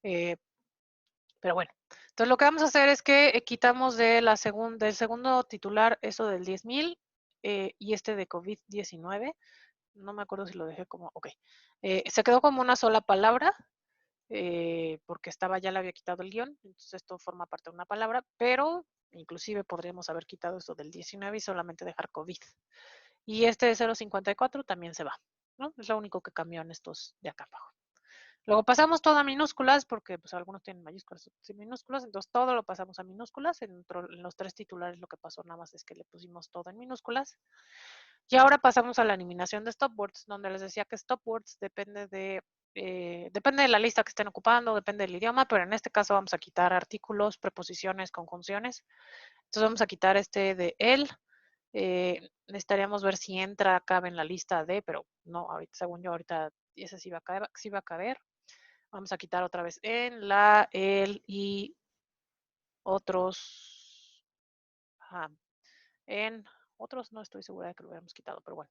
Pero bueno, entonces lo que vamos a hacer es que quitamos del segundo titular eso del 10,000 y este de COVID-19. No me acuerdo si lo dejé como, ok. Se quedó como una sola palabra, porque ya le había quitado el guión, entonces esto forma parte de una palabra, pero inclusive podríamos haber quitado esto del 19 y solamente dejar COVID. Y este de 0,54 también se va, ¿no? Es lo único que cambió en estos de acá abajo. Luego pasamos todo a minúsculas, porque pues algunos tienen mayúsculas y minúsculas, entonces todo lo pasamos a minúsculas. En los 3 titulares lo que pasó nada más es que le pusimos todo en minúsculas. Y ahora pasamos a la eliminación de stopwords, donde les decía que stopwords depende de la lista que estén ocupando, depende del idioma, pero en este caso vamos a quitar artículos, preposiciones, conjunciones. Entonces vamos a quitar este de él. Necesitaríamos ver si entra, cabe en la lista de, pero no, ahorita, según yo, ahorita ese sí va a caber. Vamos a quitar otra vez en la, el y otros. En otros no estoy segura de que lo hubiéramos quitado, pero bueno.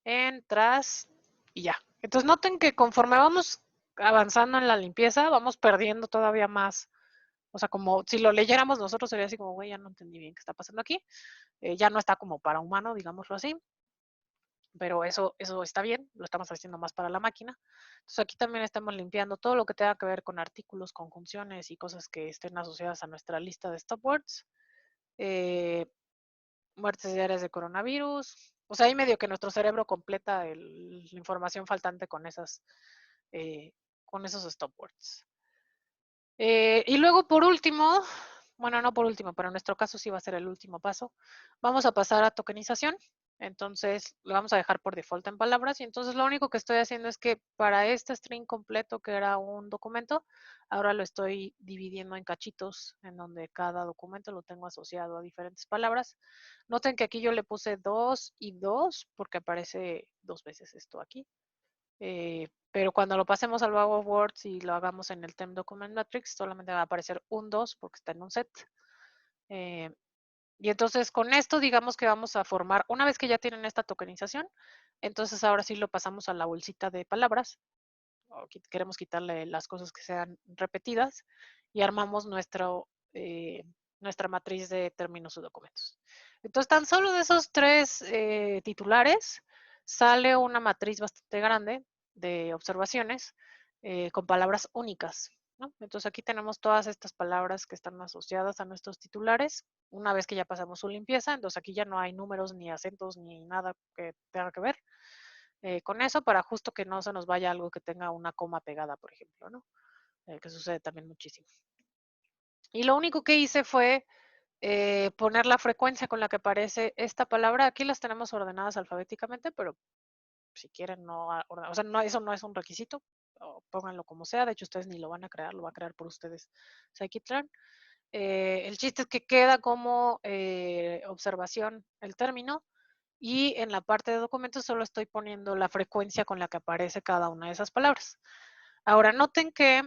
En, tras y ya. Entonces noten que conforme vamos avanzando en la limpieza, vamos perdiendo todavía más. O sea, como si lo leyéramos nosotros sería así como, güey, ya no entendí bien qué está pasando aquí. Ya no está como para humano, digámoslo así. Pero eso está bien, lo estamos haciendo más para la máquina. Entonces aquí también estamos limpiando todo lo que tenga que ver con artículos, conjunciones y cosas que estén asociadas a nuestra lista de stopwords. Muertes diarias de coronavirus. O sea, ahí medio que nuestro cerebro completa la información faltante con esos stopwords. Y luego, por último, bueno, no por último, pero en nuestro caso sí va a ser el último paso. Vamos a pasar a tokenización. Entonces, lo vamos a dejar por default en palabras. Y entonces lo único que estoy haciendo es que para este string completo, que era un documento, ahora lo estoy dividiendo en cachitos, en donde cada documento lo tengo asociado a diferentes palabras. Noten que aquí yo le puse 2 y 2, porque aparece 2 veces esto aquí. Pero cuando lo pasemos al bag of words y lo hagamos en el term document matrix, solamente va a aparecer un 2 porque está en un set. Y entonces con esto digamos que vamos a formar, una vez que ya tienen esta tokenización, entonces ahora sí lo pasamos a la bolsita de palabras. O queremos quitarle las cosas que sean repetidas y armamos nuestra matriz de términos o documentos. Entonces tan solo de esos 3 titulares sale una matriz bastante grande de observaciones con palabras únicas, ¿no? Entonces aquí tenemos todas estas palabras que están asociadas a nuestros titulares. Una vez que ya pasamos su limpieza, entonces aquí ya no hay números ni acentos ni nada que tenga que ver con eso, para justo que no se nos vaya algo que tenga una coma pegada, por ejemplo, ¿no? Que sucede también muchísimo. Y lo único que hice fue poner la frecuencia con la que aparece esta palabra. Aquí las tenemos ordenadas alfabéticamente, pero si quieren no, o sea, no, eso no es un requisito, pónganlo como sea. De hecho, ustedes ni lo van a crear, lo va a crear por ustedes scikit-learn. El chiste es que queda como observación el término, y en la parte de documentos solo estoy poniendo la frecuencia con la que aparece cada una de esas palabras. Ahora, noten que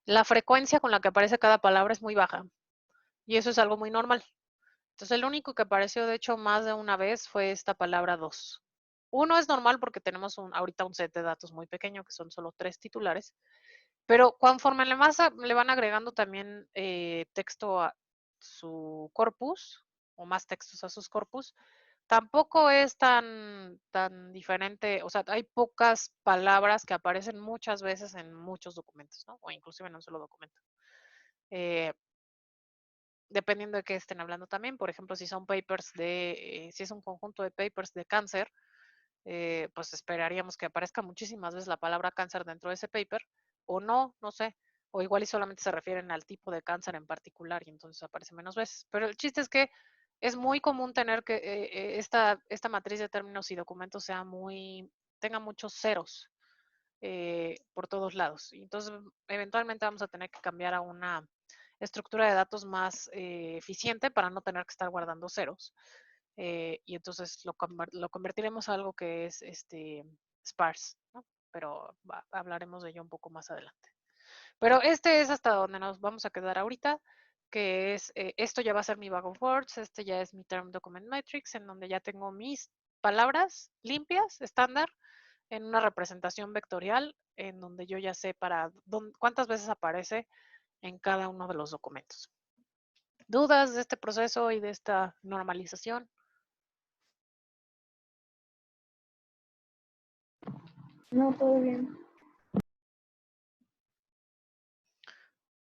la frecuencia con la que aparece cada palabra es muy baja, y eso es algo muy normal. Entonces, el único que apareció, de hecho, más de una vez fue esta palabra 2. Uno es normal porque tenemos ahorita un set de datos muy pequeño, que son solo 3 titulares, pero conforme le van agregando también texto a su corpus, o más textos a sus corpus, tampoco es tan diferente. O sea, hay pocas palabras que aparecen muchas veces en muchos documentos, ¿no? O inclusive en un solo documento. Dependiendo de qué estén hablando también. Por ejemplo, si son papers si es un conjunto de papers de cáncer, pues esperaríamos que aparezca muchísimas veces la palabra cáncer dentro de ese paper, o no, no sé, o igual y solamente se refieren al tipo de cáncer en particular y entonces aparece menos veces. Pero el chiste es que es muy común tener que esta matriz de términos y documentos tenga muchos ceros por todos lados. Y entonces, eventualmente vamos a tener que cambiar a una estructura de datos más eficiente para no tener que estar guardando ceros. Y entonces lo convertiremos a algo que es sparse, ¿no? Pero hablaremos de ello un poco más adelante. Pero este es hasta donde nos vamos a quedar ahorita, que es, esto ya va a ser mi bag of words, este ya es mi term document matrix, en donde ya tengo mis palabras limpias, estándar, en una representación vectorial, en donde yo ya sé cuántas veces aparece en cada uno de los documentos. ¿Dudas de este proceso y de esta normalización? No, todo bien.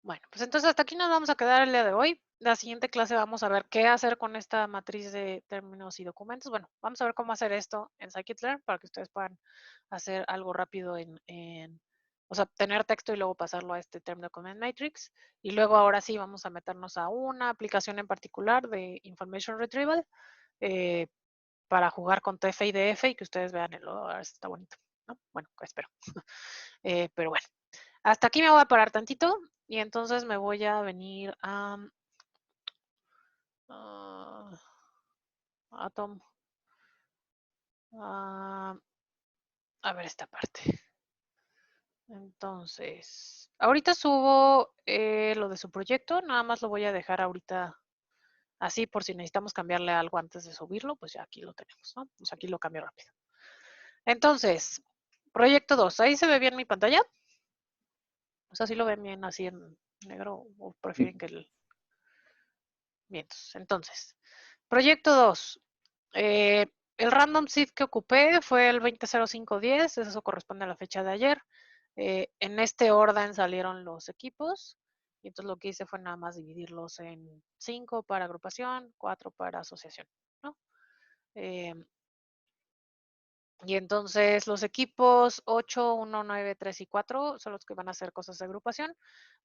Bueno, pues entonces hasta aquí nos vamos a quedar el día de hoy. La siguiente clase vamos a ver qué hacer con esta matriz de términos y documentos. Bueno, vamos a ver cómo hacer esto en scikit-learn para que ustedes puedan hacer algo rápido o sea, tener texto y luego pasarlo a este term document matrix. Y luego ahora sí vamos a meternos a una aplicación en particular de information retrieval para jugar con TF y DF y que ustedes vean está bonito, ¿no? Bueno, espero. Pero bueno, hasta aquí me voy a parar tantito y entonces me voy a venir a Atom a ver esta parte. Entonces, ahorita subo lo de su proyecto, nada más lo voy a dejar ahorita así por si necesitamos cambiarle algo antes de subirlo, pues ya aquí lo tenemos, ¿no? Pues aquí lo cambio rápido. Entonces, proyecto 2, ¿ahí se ve bien mi pantalla? O sea, ¿sí lo ven bien así en negro o prefieren que el... Bien, entonces, proyecto 2. El random seed que ocupé fue el 200510, eso corresponde a la fecha de ayer. En este orden salieron los equipos, y entonces lo que hice fue nada más dividirlos en 5 para agrupación, 4 para asociación, ¿no? Y entonces los equipos 8, 1, 9, 3 y 4 son los que van a hacer cosas de agrupación.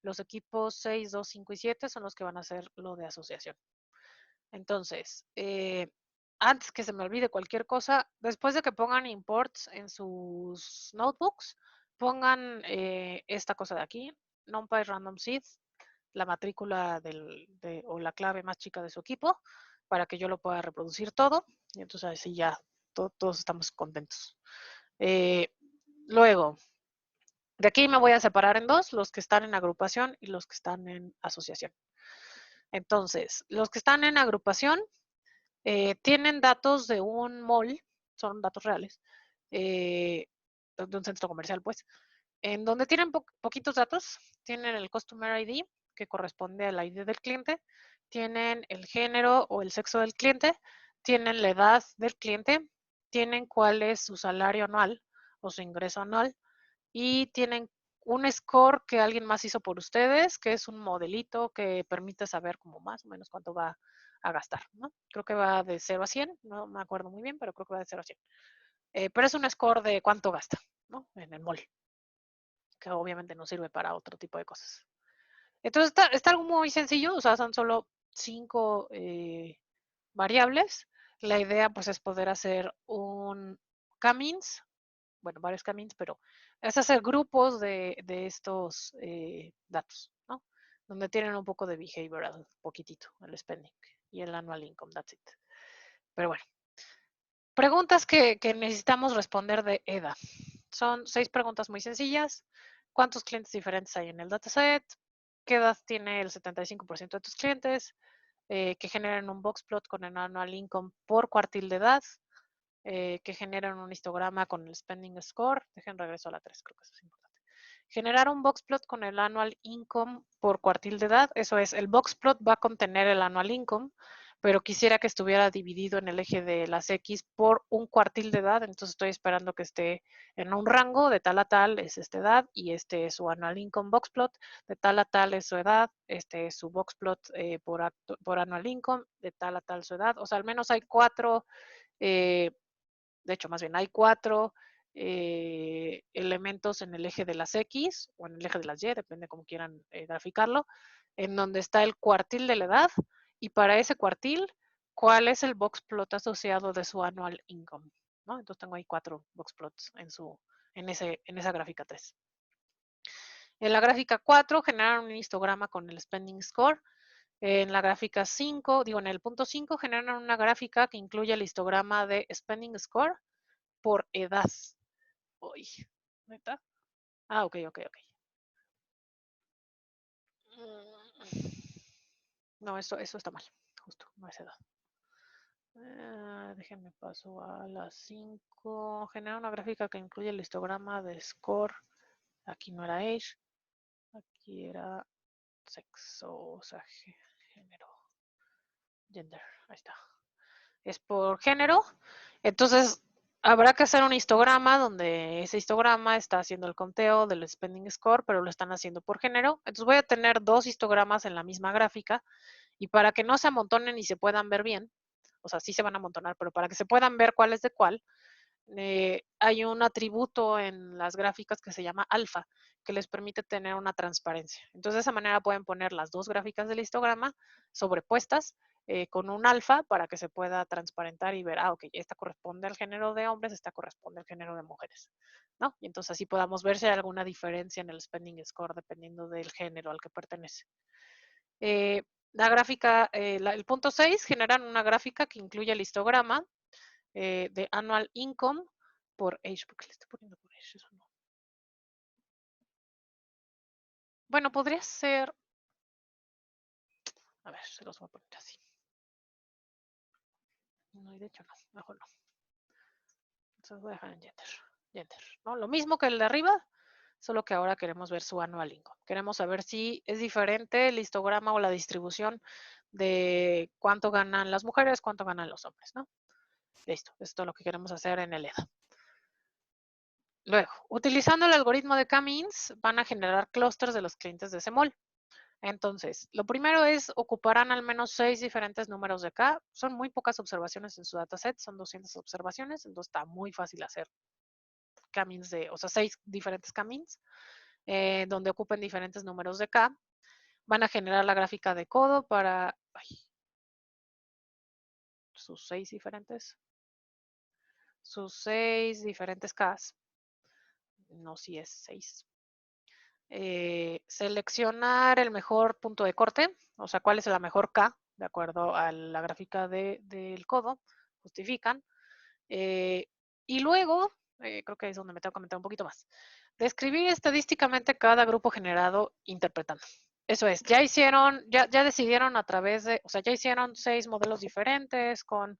Los equipos 6, 2, 5 y 7 son los que van a hacer lo de asociación. Entonces, antes que se me olvide cualquier cosa, después de que pongan imports en sus notebooks, pongan esta cosa de aquí, NumPy Random Seed, la matrícula o la clave más chica de su equipo, para que yo lo pueda reproducir todo. Y entonces así ya todos estamos contentos. Luego, de aquí me voy a separar en dos, los que están en agrupación y los que están en asociación. Entonces, los que están en agrupación tienen datos de un mall, son datos reales, de un centro comercial, pues, en donde tienen poquitos datos. Tienen el Customer ID, que corresponde al ID del cliente, tienen el género o el sexo del cliente, tienen la edad del cliente, tienen cuál es su salario anual o su ingreso anual, y tienen un score que alguien más hizo por ustedes, que es un modelito que permite saber como más o menos cuánto va a gastar, ¿no? Creo que va de 0 a 100, no me acuerdo muy bien, pero creo que va de 0 a 100. Pero es un score de cuánto gasta, ¿no? En el mall, que obviamente no sirve para otro tipo de cosas. Entonces está algo muy sencillo, o sea, son solo 5 variables. La idea pues es poder hacer un K-means, bueno, varios K-means, pero es hacer grupos de estos datos, ¿no? Donde tienen un poco de behavioral, poquitito, el spending y el annual income, that's it. Pero bueno, preguntas que necesitamos responder de EDA. Son 6 preguntas muy sencillas. ¿Cuántos clientes diferentes hay en el dataset? ¿Qué edad tiene el 75% de tus clientes? Que generen un box plot con el annual income por cuartil de edad. Que generan un histograma con el spending score. Dejen regreso a la 3, creo que eso es importante. Generar un box plot con el annual income por cuartil de edad. Eso es, el box plot va a contener el annual income, pero quisiera que estuviera dividido en el eje de las X por un cuartil de edad. Entonces estoy esperando que esté en un rango de tal a tal es esta edad, y este es su annual income box plot, de tal a tal es su edad, este es su box plot por annual income, de tal a tal su edad. O sea, al menos hay 4 de hecho, más bien hay 4 elementos en el eje de las X o en el eje de las Y, depende cómo quieran graficarlo, en donde está el cuartil de la edad, y para ese cuartil, ¿cuál es el box plot asociado de su annual income? ¿No? Entonces tengo ahí 4 box plots en esa gráfica 3. En la gráfica 4 generan un histograma con el spending score. En la gráfica 5, en el punto 5 generan una gráfica que incluye el histograma de spending score por edad. Uy, ¿neta? Ah, ok. No, eso está mal. Justo, no es edad. Déjenme paso a las 5. Genera una gráfica que incluye el histograma de score. Aquí no era age. Aquí era sexo, o sea, género. Gender, ahí está. Es por género. Entonces, habrá que hacer un histograma donde ese histograma está haciendo el conteo del spending score, pero lo están haciendo por género. Entonces voy a tener 2 histogramas en la misma gráfica, y para que no se amontonen y se puedan ver bien, o sea, sí se van a amontonar, pero para que se puedan ver cuál es de cuál, hay un atributo en las gráficas que se llama alfa, que les permite tener una transparencia. Entonces, de esa manera pueden poner las 2 gráficas del histograma sobrepuestas con un alfa para que se pueda transparentar y ver, ok, esta corresponde al género de hombres, esta corresponde al género de mujeres, ¿no? Y entonces así podamos ver si hay alguna diferencia en el spending score dependiendo del género al que pertenece. La gráfica, el punto 6, generan una gráfica que incluye el histograma de annual income por age. ¿Por qué le estoy poniendo por age? Eso no. Bueno, podría ser. A ver, se los voy a poner así. No, y de hecho no, mejor no. Entonces voy a dejar en gender. ¿No? Lo mismo que el de arriba, solo que ahora queremos ver su annual income. Queremos saber si es diferente el histograma o la distribución de cuánto ganan las mujeres, cuánto ganan los hombres, ¿no? Listo, esto es lo que queremos hacer en el EDA. Luego, utilizando el algoritmo de K-means, van a generar clústeres de los clientes de ese mall. Entonces, lo primero es, ocuparán al menos 6 diferentes números de K. Son muy pocas observaciones en su dataset, son 200 observaciones, entonces está muy fácil hacer camins o sea, 6 diferentes camins, donde ocupen diferentes números de K. Van a generar la gráfica de codo para sus 6 diferentes Ks. No, si es 6. Seleccionar el mejor punto de corte, o sea, cuál es la mejor K, de acuerdo a la gráfica del codo, justifican. Y luego, creo que es donde me tengo que comentar un poquito más, describir estadísticamente cada grupo generado interpretando. Eso es, ya decidieron a través de, o sea, ya hicieron 6 modelos diferentes con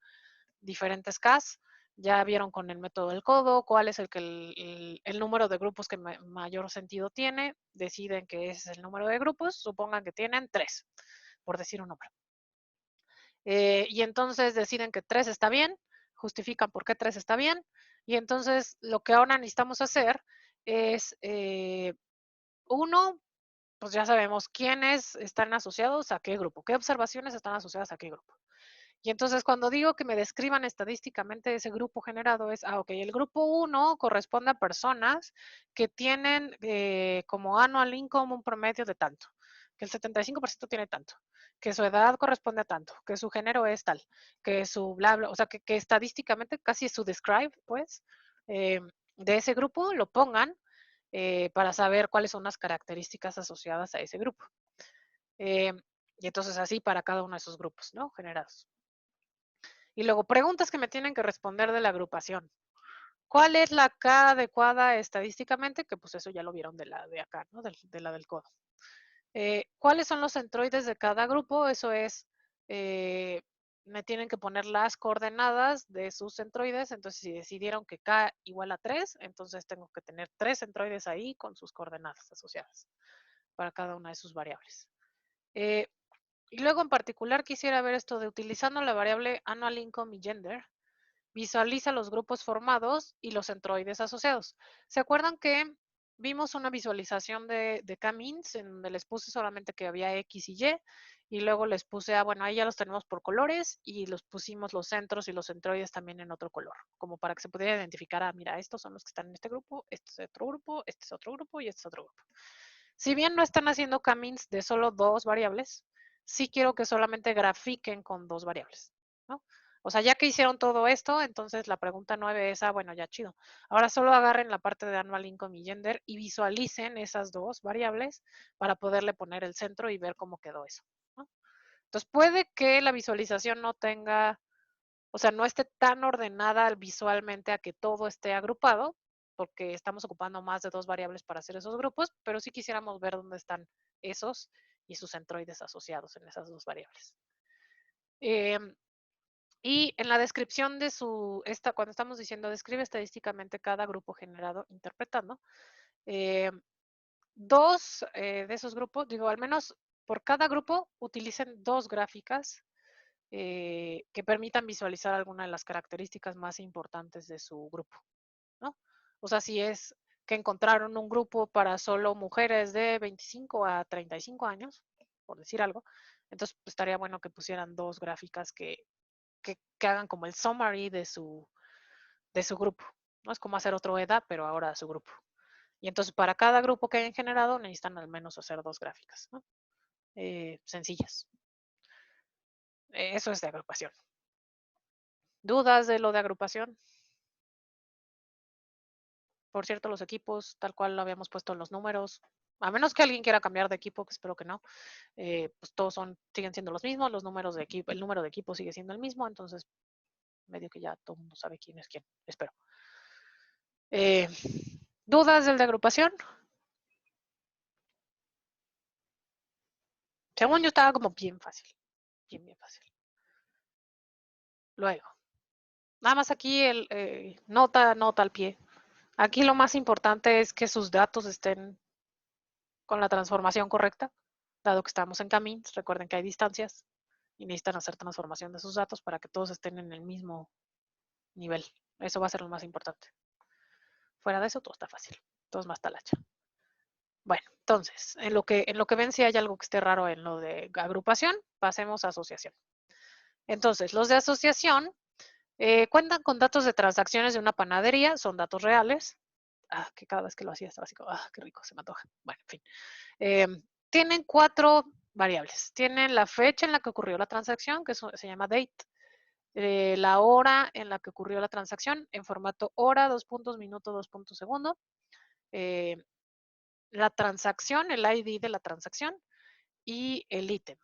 diferentes Ks, ya vieron con el método del codo cuál es el número de grupos que mayor sentido tiene, deciden que ese es el número de grupos, supongan que tienen 3, por decir un número. Y entonces deciden que 3 está bien, justifican por qué 3 está bien, y entonces lo que ahora necesitamos hacer es, uno, pues ya sabemos quiénes están asociados a qué grupo, qué observaciones están asociadas a qué grupo. Y entonces cuando digo que me describan estadísticamente ese grupo generado es, ok, el grupo 1 corresponde a personas que tienen como annual income un promedio de tanto, que el 75% tiene tanto, que su edad corresponde a tanto, que su género es tal, que su bla, bla, o sea, que estadísticamente casi su describe, pues, de ese grupo lo pongan para saber cuáles son las características asociadas a ese grupo. Y entonces así para cada uno de esos grupos, ¿no? Generados. Y luego, preguntas que me tienen que responder de la agrupación. ¿Cuál es la K adecuada estadísticamente? Que pues eso ya lo vieron de la de acá, ¿no? De la del codo. ¿Cuáles son los centroides de cada grupo? Eso es, me tienen que poner las coordenadas de sus centroides. Entonces, si decidieron que K igual a 3, entonces tengo que tener 3 centroides ahí con sus coordenadas asociadas para cada una de sus variables. Y luego en particular quisiera ver esto de utilizando la variable annual income y gender, visualiza los grupos formados y los centroides asociados. ¿Se acuerdan que vimos una visualización de K-means en donde les puse solamente que había X y Y luego les puse, bueno, ahí ya los tenemos por colores y los pusimos los centros y los centroides también en otro color, como para que se pudiera identificar, mira, estos son los que están en este grupo, este es otro grupo, este es otro grupo y este es otro grupo. Si bien no están haciendo K-means de solo 2 variables, sí quiero que solamente grafiquen con 2 variables, ¿no? O sea, ya que hicieron todo esto, entonces la pregunta 9 es, bueno, ya chido. Ahora solo agarren la parte de annual income y gender y visualicen esas 2 variables para poderle poner el centro y ver cómo quedó eso, ¿no? Entonces puede que la visualización no tenga, o sea, no esté tan ordenada visualmente a que todo esté agrupado, porque estamos ocupando más de 2 variables para hacer esos grupos, pero sí quisiéramos ver dónde están esos y sus centroides asociados en esas 2 variables. Y en la descripción de cuando estamos diciendo describe estadísticamente cada grupo generado interpretando, 2 de esos grupos, digo, al menos por cada grupo utilicen 2 gráficas que permitan visualizar alguna de las características más importantes de su grupo, ¿no? O sea, si es que encontraron un grupo para solo mujeres de 25 a 35 años, por decir algo, entonces pues, estaría bueno que pusieran 2 gráficas que hagan como el summary de su grupo, ¿no? Es como hacer otro EDA, pero ahora su grupo. Y entonces para cada grupo que hayan generado necesitan al menos hacer 2 gráficas, ¿no? Sencillas. Eso es de agrupación. ¿Dudas de lo de agrupación? Por cierto, los equipos, tal cual lo habíamos puesto en los números, a menos que alguien quiera cambiar de equipo, que espero que no, pues todos siguen siendo los mismos, los números de equipo, el número de equipo sigue siendo el mismo, entonces medio que ya todo el mundo sabe quién es quién, espero. ¿Dudas del de agrupación? Según yo estaba como bien fácil, bien fácil. Luego, nada más aquí nota al pie. Aquí lo más importante es que sus datos estén con la transformación correcta, dado que estamos en K-means, recuerden que hay distancias y necesitan hacer transformación de sus datos para que todos estén en el mismo nivel. Eso va a ser lo más importante. Fuera de eso, todo está fácil, todo es más talacha. Bueno, entonces, en lo que ven si hay algo que esté raro en lo de agrupación, pasemos a asociación. Entonces, los de asociación cuentan con datos de transacciones de una panadería, son datos reales. Que cada vez que lo hacía estaba así como, qué rico, se me antoja. Bueno, en fin. Tienen 4 variables. Tienen la fecha en la que ocurrió la transacción, que se llama date. La hora en la que ocurrió la transacción, en formato hora, 2 puntos, minuto, 2 puntos, segundo. La transacción, el ID de la transacción y el ítem.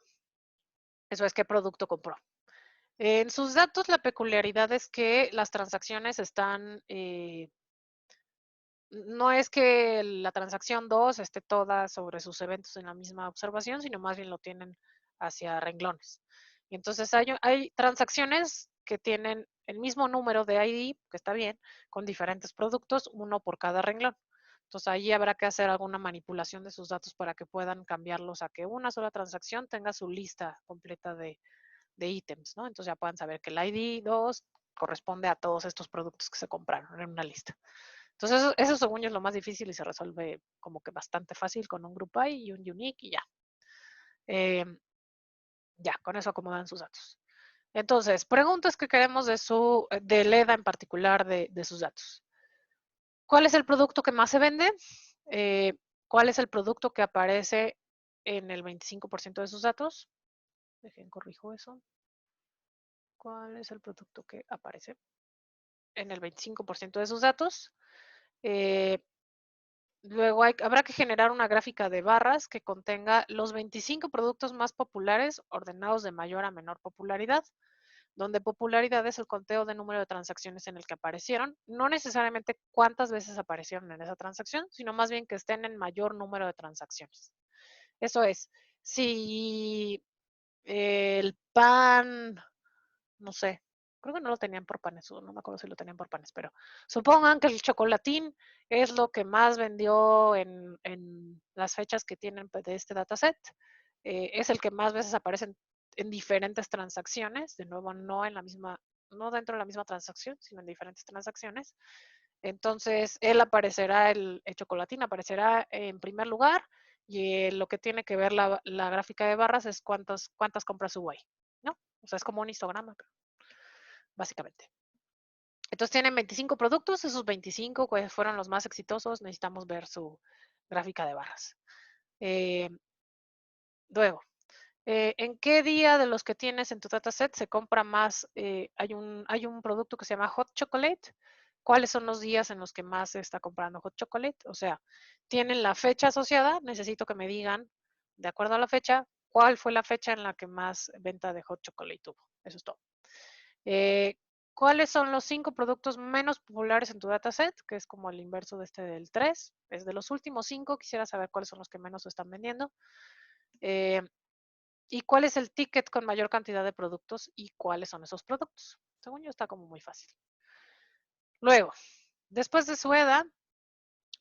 Eso es qué producto compró. En sus datos, la peculiaridad es que las transacciones están, no es que la transacción 2 esté toda sobre sus eventos en la misma observación, sino más bien lo tienen hacia renglones. Y entonces hay transacciones que tienen el mismo número de ID, que está bien, con diferentes productos, uno por cada renglón. Entonces ahí habrá que hacer alguna manipulación de sus datos para que puedan cambiarlos a que una sola transacción tenga su lista completa de ítems, ¿no? Entonces ya puedan saber que el ID 2 corresponde a todos estos productos que se compraron en una lista. Entonces eso según yo es lo más difícil y se resuelve como que bastante fácil con un group by y un unique y ya. Ya, con eso acomodan sus datos. Entonces, preguntas que queremos de Leda en particular de sus datos. ¿Cuál es el producto que más se vende? ¿Cuál es el producto que aparece en el 25% de sus datos? Dejen, corrijo eso. ¿Cuál es el producto que aparece en el 25% de sus datos? Luego habrá que generar una gráfica de barras que contenga los 25 productos más populares ordenados de mayor a menor popularidad, donde popularidad es el conteo de número de transacciones en el que aparecieron, no necesariamente cuántas veces aparecieron en esa transacción, sino más bien que estén en mayor número de transacciones. Eso es, si el pan, no sé, creo que no lo tenían por panes, no me acuerdo si lo tenían por panes, pero supongan que el chocolatín es lo que más vendió en las fechas que tienen de este dataset. Es el que más veces aparece en diferentes transacciones, de nuevo no dentro de la misma transacción, sino en diferentes transacciones. Entonces, él aparecerá, el chocolatín aparecerá en primer lugar y lo que tiene que ver la gráfica de barras es cuántas compras su güey, ¿no? O sea, es como un histograma, básicamente. Entonces tienen 25 productos, esos 25 pues, fueron los más exitosos, necesitamos ver su gráfica de barras. Luego, ¿en qué día de los que tienes en tu dataset se compra más? Hay un producto que se llama Hot Chocolate. ¿Cuáles son los días en los que más se está comprando Hot Chocolate? O sea, tienen la fecha asociada, necesito que me digan, de acuerdo a la fecha, cuál fue la fecha en la que más venta de Hot Chocolate tuvo. Eso es todo. ¿Cuáles son los 5 productos menos populares en tu dataset? Que es como el inverso de este del 3. Es de los últimos 5, quisiera saber cuáles son los que menos se están vendiendo. ¿Y cuál es el ticket con mayor cantidad de productos y cuáles son esos productos? Según yo está como muy fácil. Luego, después de su EDA,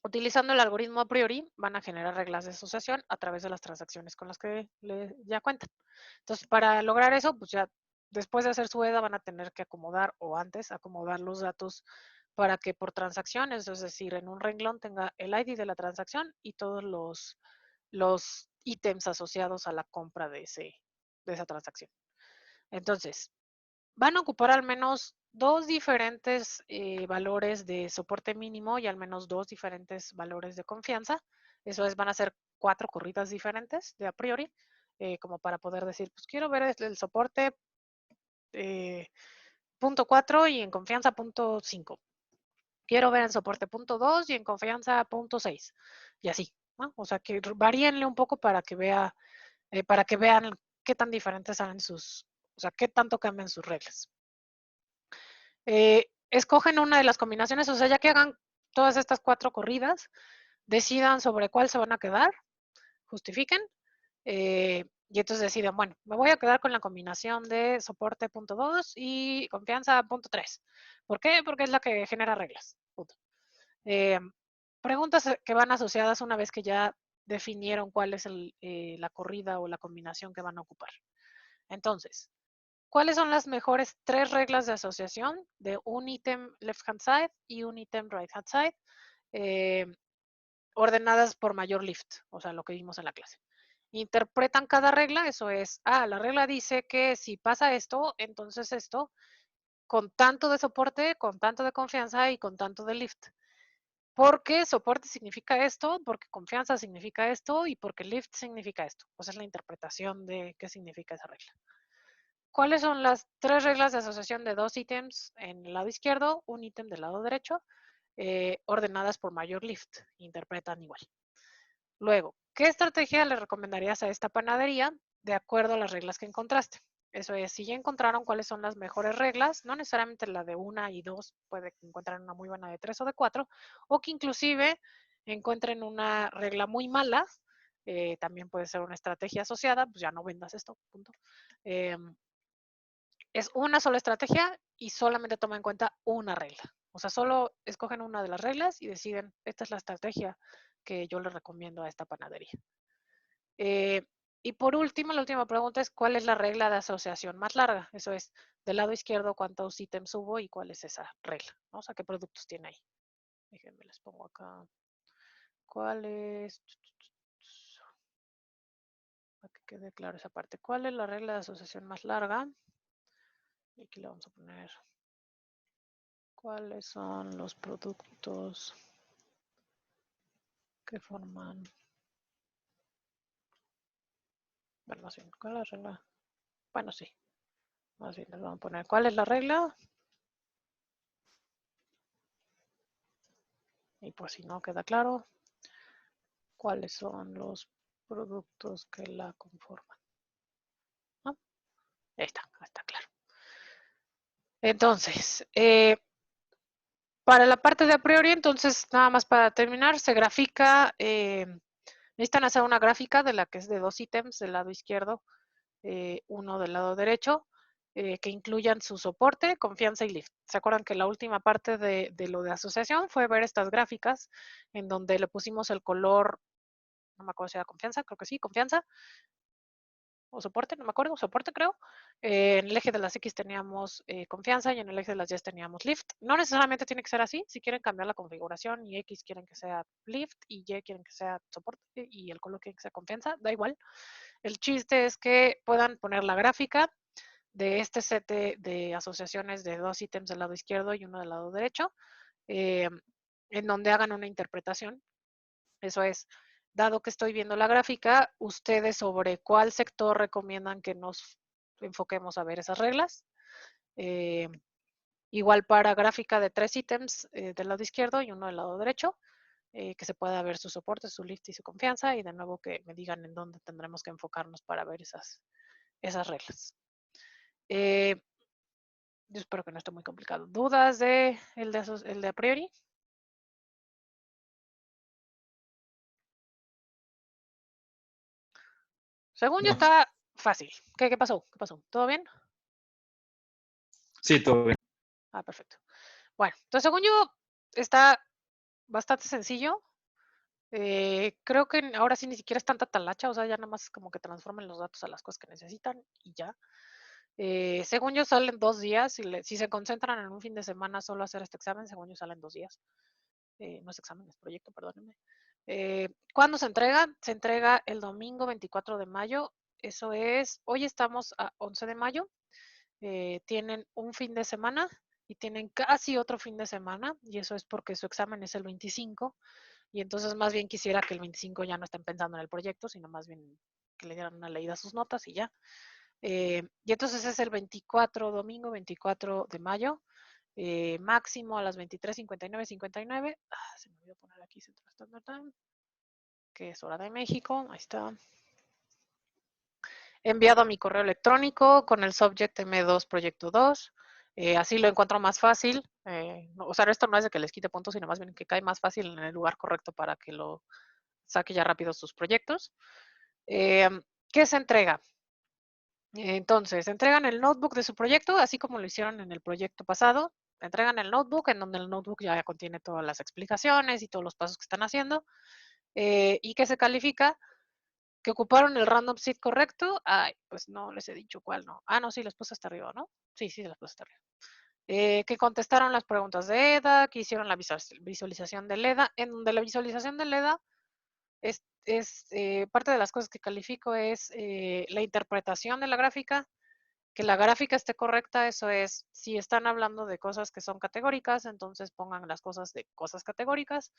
utilizando el algoritmo a priori, van a generar reglas de asociación a través de las transacciones con las que ya cuentan. Entonces, para lograr eso, pues ya después de hacer su EDA van a tener que acomodar o antes acomodar los datos para que por transacciones, es decir, en un renglón tenga el ID de la transacción y todos los ítems asociados a la compra de esa transacción. Entonces, van a ocupar al menos 2 diferentes valores de soporte mínimo y al menos 2 diferentes valores de confianza. Eso es, van a ser 4 corridas diferentes de a priori, como para poder decir, pues quiero ver el soporte punto 4 y en confianza punto 5. Quiero ver en soporte punto 2 y en confianza punto 6. Y así, ¿no? O sea, que varíenle un poco para que vean qué tan diferentes salen o sea, qué tanto cambian sus reglas. Escogen una de las combinaciones, o sea, ya que hagan todas estas 4 corridas, decidan sobre cuál se van a quedar, justifiquen, y entonces deciden, bueno, me voy a quedar con la combinación de soporte punto 2 y confianza punto 3. ¿Por qué? Porque es la que genera reglas. Preguntas que van asociadas una vez que ya definieron cuál es la corrida o la combinación que van a ocupar. Entonces, ¿cuáles son las mejores 3 reglas de asociación de un ítem left hand side y un ítem right hand side? ordenadas por mayor lift, o sea, lo que vimos en la clase. Interpretan cada regla, eso es, la regla dice que si pasa esto, entonces esto, con tanto de soporte, con tanto de confianza y con tanto de lift. Porque soporte significa esto, porque confianza significa esto y porque lift significa esto. Pues es la interpretación de qué significa esa regla. ¿Cuáles son las 3 reglas de asociación de 2 ítems en el lado izquierdo, un ítem del lado derecho, ordenadas por mayor lift? Interpretan igual. Luego, ¿qué estrategia le recomendarías a esta panadería de acuerdo a las reglas que encontraste? Eso es, si ya encontraron cuáles son las mejores reglas, no necesariamente la de 1 y 2, puede que encuentren una muy buena de 3 o de 4, o que inclusive encuentren una regla muy mala, también puede ser una estrategia asociada, pues ya no vendas esto, punto. Es una sola estrategia y solamente toma en cuenta una regla. O sea, solo escogen una de las reglas y deciden, esta es la estrategia que yo les recomiendo a esta panadería. Y por último, la última pregunta es, ¿cuál es la regla de asociación más larga? Eso es, del lado izquierdo, ¿cuántos ítems hubo y cuál es esa regla? ¿No? O sea, ¿qué productos tiene ahí? Déjenme, les pongo acá. ¿Cuál es? Para que quede claro esa parte. ¿Cuál es la regla de asociación más larga? Y aquí le vamos a poner, ¿cuáles son los productos que forman? Bueno, más bien, ¿cuál es la regla? Bueno, sí. Más bien les vamos a poner, ¿cuál es la regla? Y pues si no queda claro, ¿cuáles son los productos que la conforman? ¿No? Ahí está claro. Entonces, para la parte de a priori, entonces, nada más para terminar, se grafica, necesitan hacer una gráfica de la que es de 2 ítems del lado izquierdo, uno del lado derecho, que incluyan su soporte, confianza y lift. ¿Se acuerdan que la última parte de lo de asociación fue ver estas gráficas en donde le pusimos el color, no me acuerdo si era confianza, creo que sí, confianza, o soporte, no me acuerdo, soporte creo. En el eje de las X teníamos confianza y en el eje de las Y teníamos lift. No necesariamente tiene que ser así, si quieren cambiar la configuración y X quieren que sea lift y Y quieren que sea soporte y el color quieren que sea confianza, da igual. El chiste es que puedan poner la gráfica de este set de asociaciones de 2 ítems del lado izquierdo y uno del lado derecho, en donde hagan una interpretación. Eso es, dado que estoy viendo la gráfica, ustedes sobre cuál sector recomiendan que nos enfoquemos a ver esas reglas. Igual para gráfica de 3 ítems del lado izquierdo y uno del lado derecho, que se pueda ver su soporte, su lift y su confianza, y de nuevo que me digan en dónde tendremos que enfocarnos para ver esas reglas. Yo espero que no esté muy complicado. ¿Dudas de el de a priori? Según yo No. está fácil. ¿Qué pasó? ¿Qué pasó? ¿Todo bien? Sí, todo bien. Perfecto. Bueno, entonces según yo está bastante sencillo. Creo que ahora sí ni siquiera es tanta talacha, o sea, ya nada más es como que transformen los datos a las cosas que necesitan y ya. Según yo salen 2 días, si se concentran en un fin de semana solo a hacer este examen, según yo salen 2 días. No es examen, es proyecto, perdónenme. ¿Cuándo se entrega? Se entrega el domingo 24 de mayo. Eso es, hoy estamos a 11 de mayo. Tienen un fin de semana y tienen casi otro fin de semana, y eso es porque su examen es el 25, y entonces más bien quisiera que el 25 ya no estén pensando en el proyecto, sino más bien que le dieran una leída a sus notas y ya. Y entonces es el 24, domingo 24 de mayo, máximo a las 23:59. Se me olvidó poner aquí Central Standard Time, que es hora de México, ahí está. Enviado a mi correo electrónico con el subject M2 proyecto 2. Así lo encuentro más fácil. O sea, esto no es de que les quite puntos, sino más bien que cae más fácil en el lugar correcto para que lo saque ya rápido sus proyectos. ¿Qué se entrega? Entonces, entregan el notebook de su proyecto, así como lo hicieron en el proyecto pasado. Entregan el notebook, en donde el notebook ya contiene todas las explicaciones y todos los pasos que están haciendo. ¿Y qué se califica? Que ocuparon el random seed correcto. Ay, pues no les he dicho cuál, no. No, sí, les puse hasta arriba, ¿no? Sí, las puse hasta arriba. que contestaron las preguntas de EDA, que hicieron la visualización del EDA, en donde la visualización del EDA parte de las cosas que califico es la interpretación de la gráfica, que la gráfica esté correcta, eso es, si están hablando de cosas que son categóricas, entonces pongan las cosas de cosas categóricas,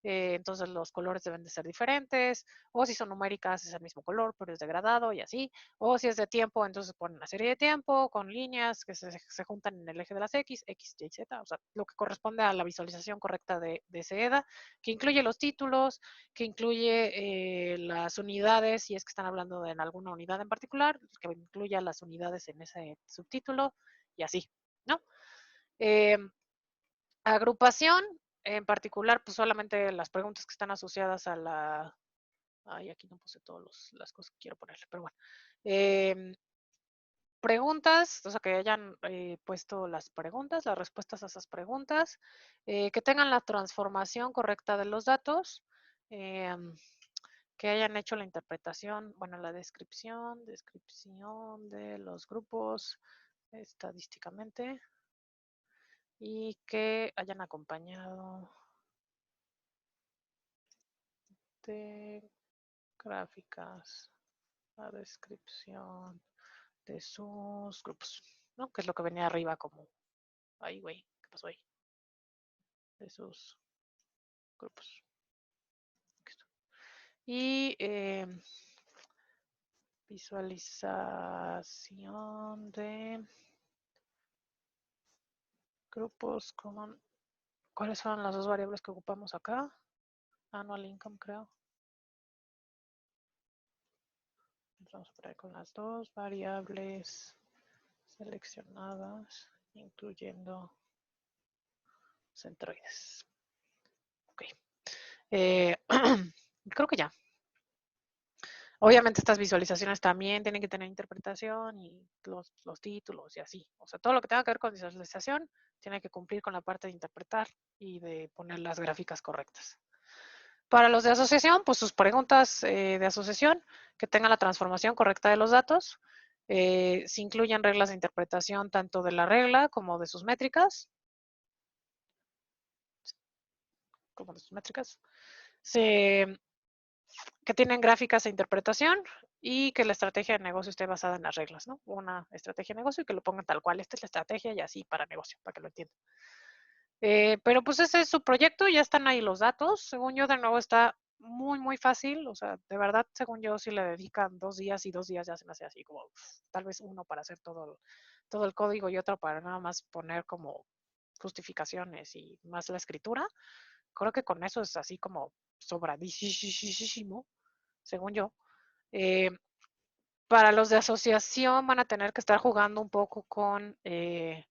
entonces los colores deben de ser diferentes, o si son numéricas es el mismo color, pero es degradado y así, o si es de tiempo, entonces ponen una serie de tiempo con líneas que se juntan en el eje de las X, X, Y, Z, o sea, lo que corresponde a la visualización correcta de ese EDA, que incluye los títulos, que incluye las unidades, si es que están hablando de alguna unidad en particular, que incluya las unidades en ese subtítulo y así, ¿no? Agrupación, en particular, pues solamente las preguntas que están asociadas a la... Ay, aquí no puse todas las cosas que quiero ponerle, pero bueno. Preguntas, o sea, que hayan puesto las preguntas, las respuestas a esas preguntas, que tengan la transformación correcta de los datos, que hayan hecho la interpretación, bueno, la descripción de los grupos estadísticamente y que hayan acompañado de gráficas la descripción de sus grupos, ¿no? Que es lo que venía arriba como, ay, güey, ¿qué pasó ahí? De sus grupos. Y visualización de grupos con... ¿Cuáles son las dos variables que ocupamos acá? Annual income, creo. Vamos a poner con las dos variables seleccionadas, incluyendo centroides. Ok. Creo que ya. Obviamente estas visualizaciones también tienen que tener interpretación y los títulos y así. O sea, todo lo que tenga que ver con visualización tiene que cumplir con la parte de interpretar y de poner las gráficas correctas. Para los de asociación, pues sus preguntas de asociación que tengan la transformación correcta de los datos. Se incluyen reglas de interpretación tanto de la regla como de sus métricas. Que tienen gráficas de interpretación y que la estrategia de negocio esté basada en las reglas, ¿no? Una estrategia de negocio y que lo pongan tal cual, esta es la estrategia y así para negocio, para que lo entiendan. Pero pues ese es su proyecto, ya están ahí los datos. Según yo, de nuevo, está muy, muy fácil. O sea, de verdad, según yo, si le dedican 2 días y 2 días ya se me hace así como tal vez uno para hacer todo el código y otro para nada más poner como justificaciones y más la escritura. Creo que con eso es así como sobradísimo, según yo. Para los de asociación van a tener que estar jugando un poco con el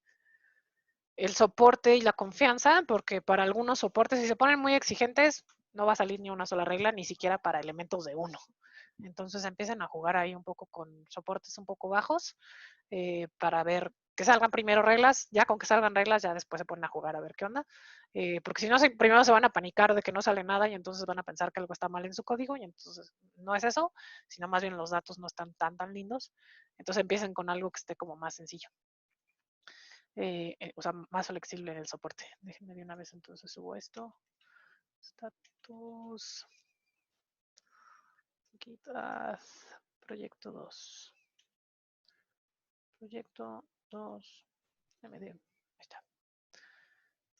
soporte y la confianza, porque para algunos soportes, si se ponen muy exigentes, no va a salir ni una sola regla, ni siquiera para elementos de uno. Entonces empiecen a jugar ahí un poco con soportes un poco bajos para ver que salgan primero reglas, ya con que salgan reglas, ya después se ponen a jugar a ver qué onda. Porque si no, primero se van a panicar de que no sale nada y entonces van a pensar que algo está mal en su código y entonces no es eso, sino más bien los datos no están tan lindos. Entonces empiecen con algo que esté como más sencillo. O sea, más flexible en el soporte. Déjenme de una vez entonces subo esto. Status. Quitas. Proyecto 2. Proyecto 2. MD. Ahí está.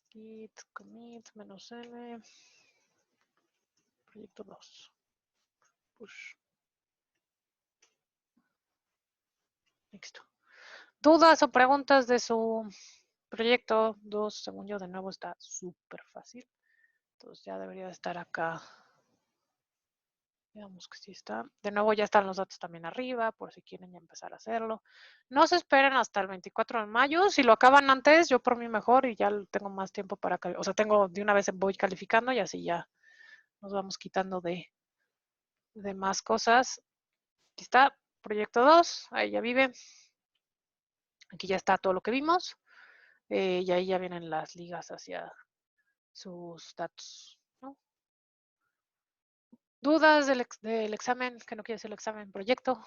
Git commit -m. Proyecto 2. Push. Listo. ¿Dudas o preguntas de su proyecto 2? Según yo, de nuevo está súper fácil. Entonces ya debería de estar acá. Veamos que sí está. De nuevo ya están los datos también arriba, por si quieren ya empezar a hacerlo. No se esperen hasta el 24 de mayo. Si lo acaban antes, yo por mí mejor y ya tengo más tiempo para... O sea, tengo de una vez voy calificando y así ya nos vamos quitando de más cosas. Aquí está, proyecto 2, ahí ya vive. Aquí ya está todo lo que vimos. Y ahí ya vienen las ligas hacia sus datos, ¿no? ¿Dudas del examen? Que no quiere ser el examen proyecto.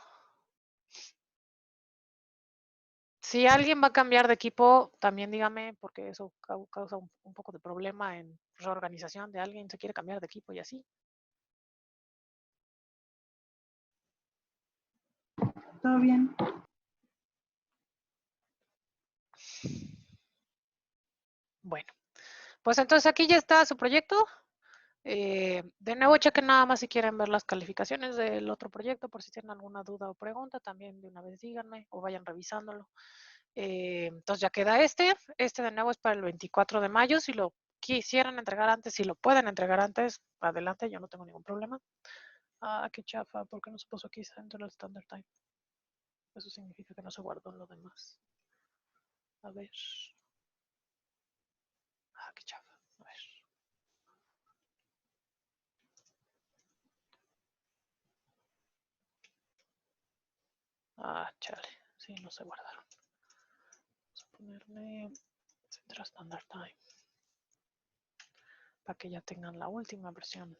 Si alguien va a cambiar de equipo, también dígame, porque eso causa un poco de problema en reorganización de alguien, se quiere cambiar de equipo y así. ¿Todo bien? Bueno, pues entonces aquí ya está su proyecto. De nuevo, chequen nada más si quieren ver las calificaciones del otro proyecto, por si tienen alguna duda o pregunta, también de una vez díganme o vayan revisándolo. Entonces ya queda este de nuevo es para el 24 de mayo, si lo quisieran entregar antes, si lo pueden entregar antes, adelante, yo no tengo ningún problema. Ah, qué chafa, ¿por qué no se puso aquí dentro del standard time? Eso significa que no se guardó lo demás. A ver. Ah, qué chafa. A ver. Ah, chale. Sí, no se guardaron. Vamos a ponerle Central Standard Time. Para que ya tengan la última versión.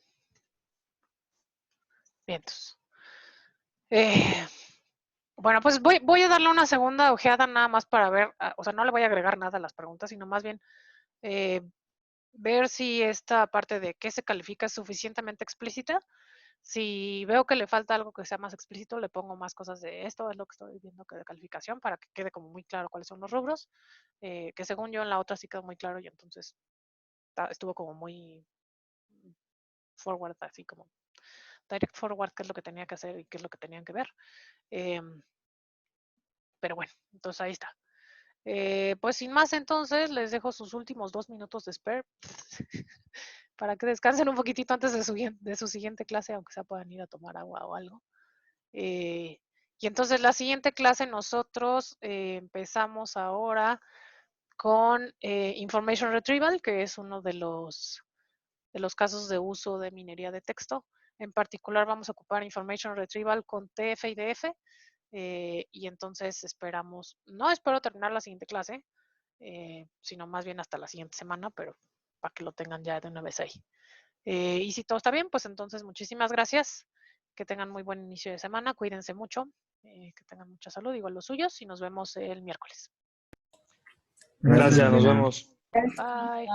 Bien, entonces. Bueno, pues voy a darle una segunda ojeada nada más para ver, o sea, no le voy a agregar nada a las preguntas, sino más bien ver si esta parte de qué se califica es suficientemente explícita. Si veo que le falta algo que sea más explícito, le pongo más cosas de esto, es lo que estoy viendo que de calificación, para que quede como muy claro cuáles son los rubros, que según yo en la otra sí quedó muy claro y entonces estuvo como muy forward, así como direct forward, qué es lo que tenía que hacer y qué es lo que tenían que ver. Pero bueno, entonces ahí está. Pues sin más, entonces les dejo sus últimos 2 minutos de spare para que descansen un poquitito antes de su siguiente clase, aunque sea puedan ir a tomar agua o algo. Y entonces la siguiente clase nosotros empezamos ahora con Information Retrieval, que es uno de los casos de uso de minería de texto. En particular vamos a ocupar Information Retrieval con TF y DF. Y entonces no espero terminar la siguiente clase, sino más bien hasta la siguiente semana, pero para que lo tengan ya de una vez ahí. Y si todo está bien, pues entonces muchísimas gracias. Que tengan muy buen inicio de semana, cuídense mucho, que tengan mucha salud, igual los suyos, y nos vemos el miércoles. Gracias, nos vemos. Bye.